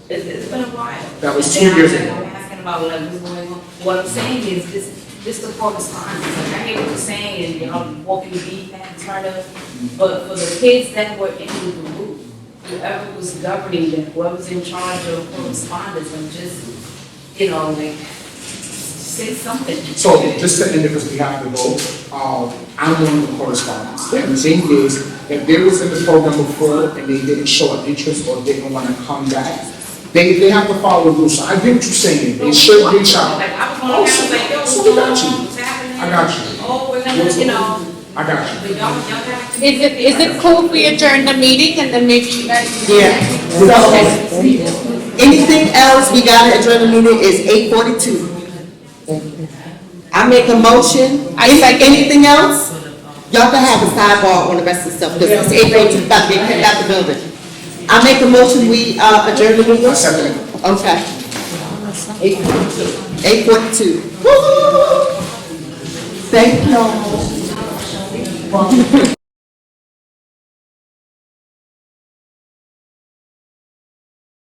Speaker 4: It's been a while.
Speaker 2: That was
Speaker 4: And
Speaker 2: 2 years
Speaker 4: then
Speaker 2: ago.
Speaker 4: I'm asking about like what's going on. What I'm saying is this the correspondence. Like I hear what you're saying and y'all walking the beat and turn up. But for the kids that were in the group, whoever was governing them, whoever's in charge of correspondence, and just, like, say something.
Speaker 2: So just to end it, because we have to go, I'm one of the correspondents. And the thing is, if they was in the program before and they didn't show an interest or didn't want to come back, they have to follow the rules. So I get what you're saying. They should reach out.
Speaker 4: Like, I was going around like, yo, what's
Speaker 2: So we
Speaker 4: going
Speaker 2: got
Speaker 4: on?
Speaker 2: you.
Speaker 4: What's happening?
Speaker 2: I got you.
Speaker 4: Oh, we're gonna,
Speaker 2: I got you.
Speaker 4: but y'all got to.
Speaker 16: Is it cool if we adjourn the meeting and then maybe you guys?
Speaker 1: Yeah. So, anything else, we gotta adjourn the meeting, is 8:42. I make a motion. Anything else? Y'all can have a sidebar on the rest of the stuff, because it's 8:42, about to get kicked out the building. I make a motion, we adjourn the meeting.
Speaker 2: I second it.
Speaker 1: Okay. 8:42. Thank y'all.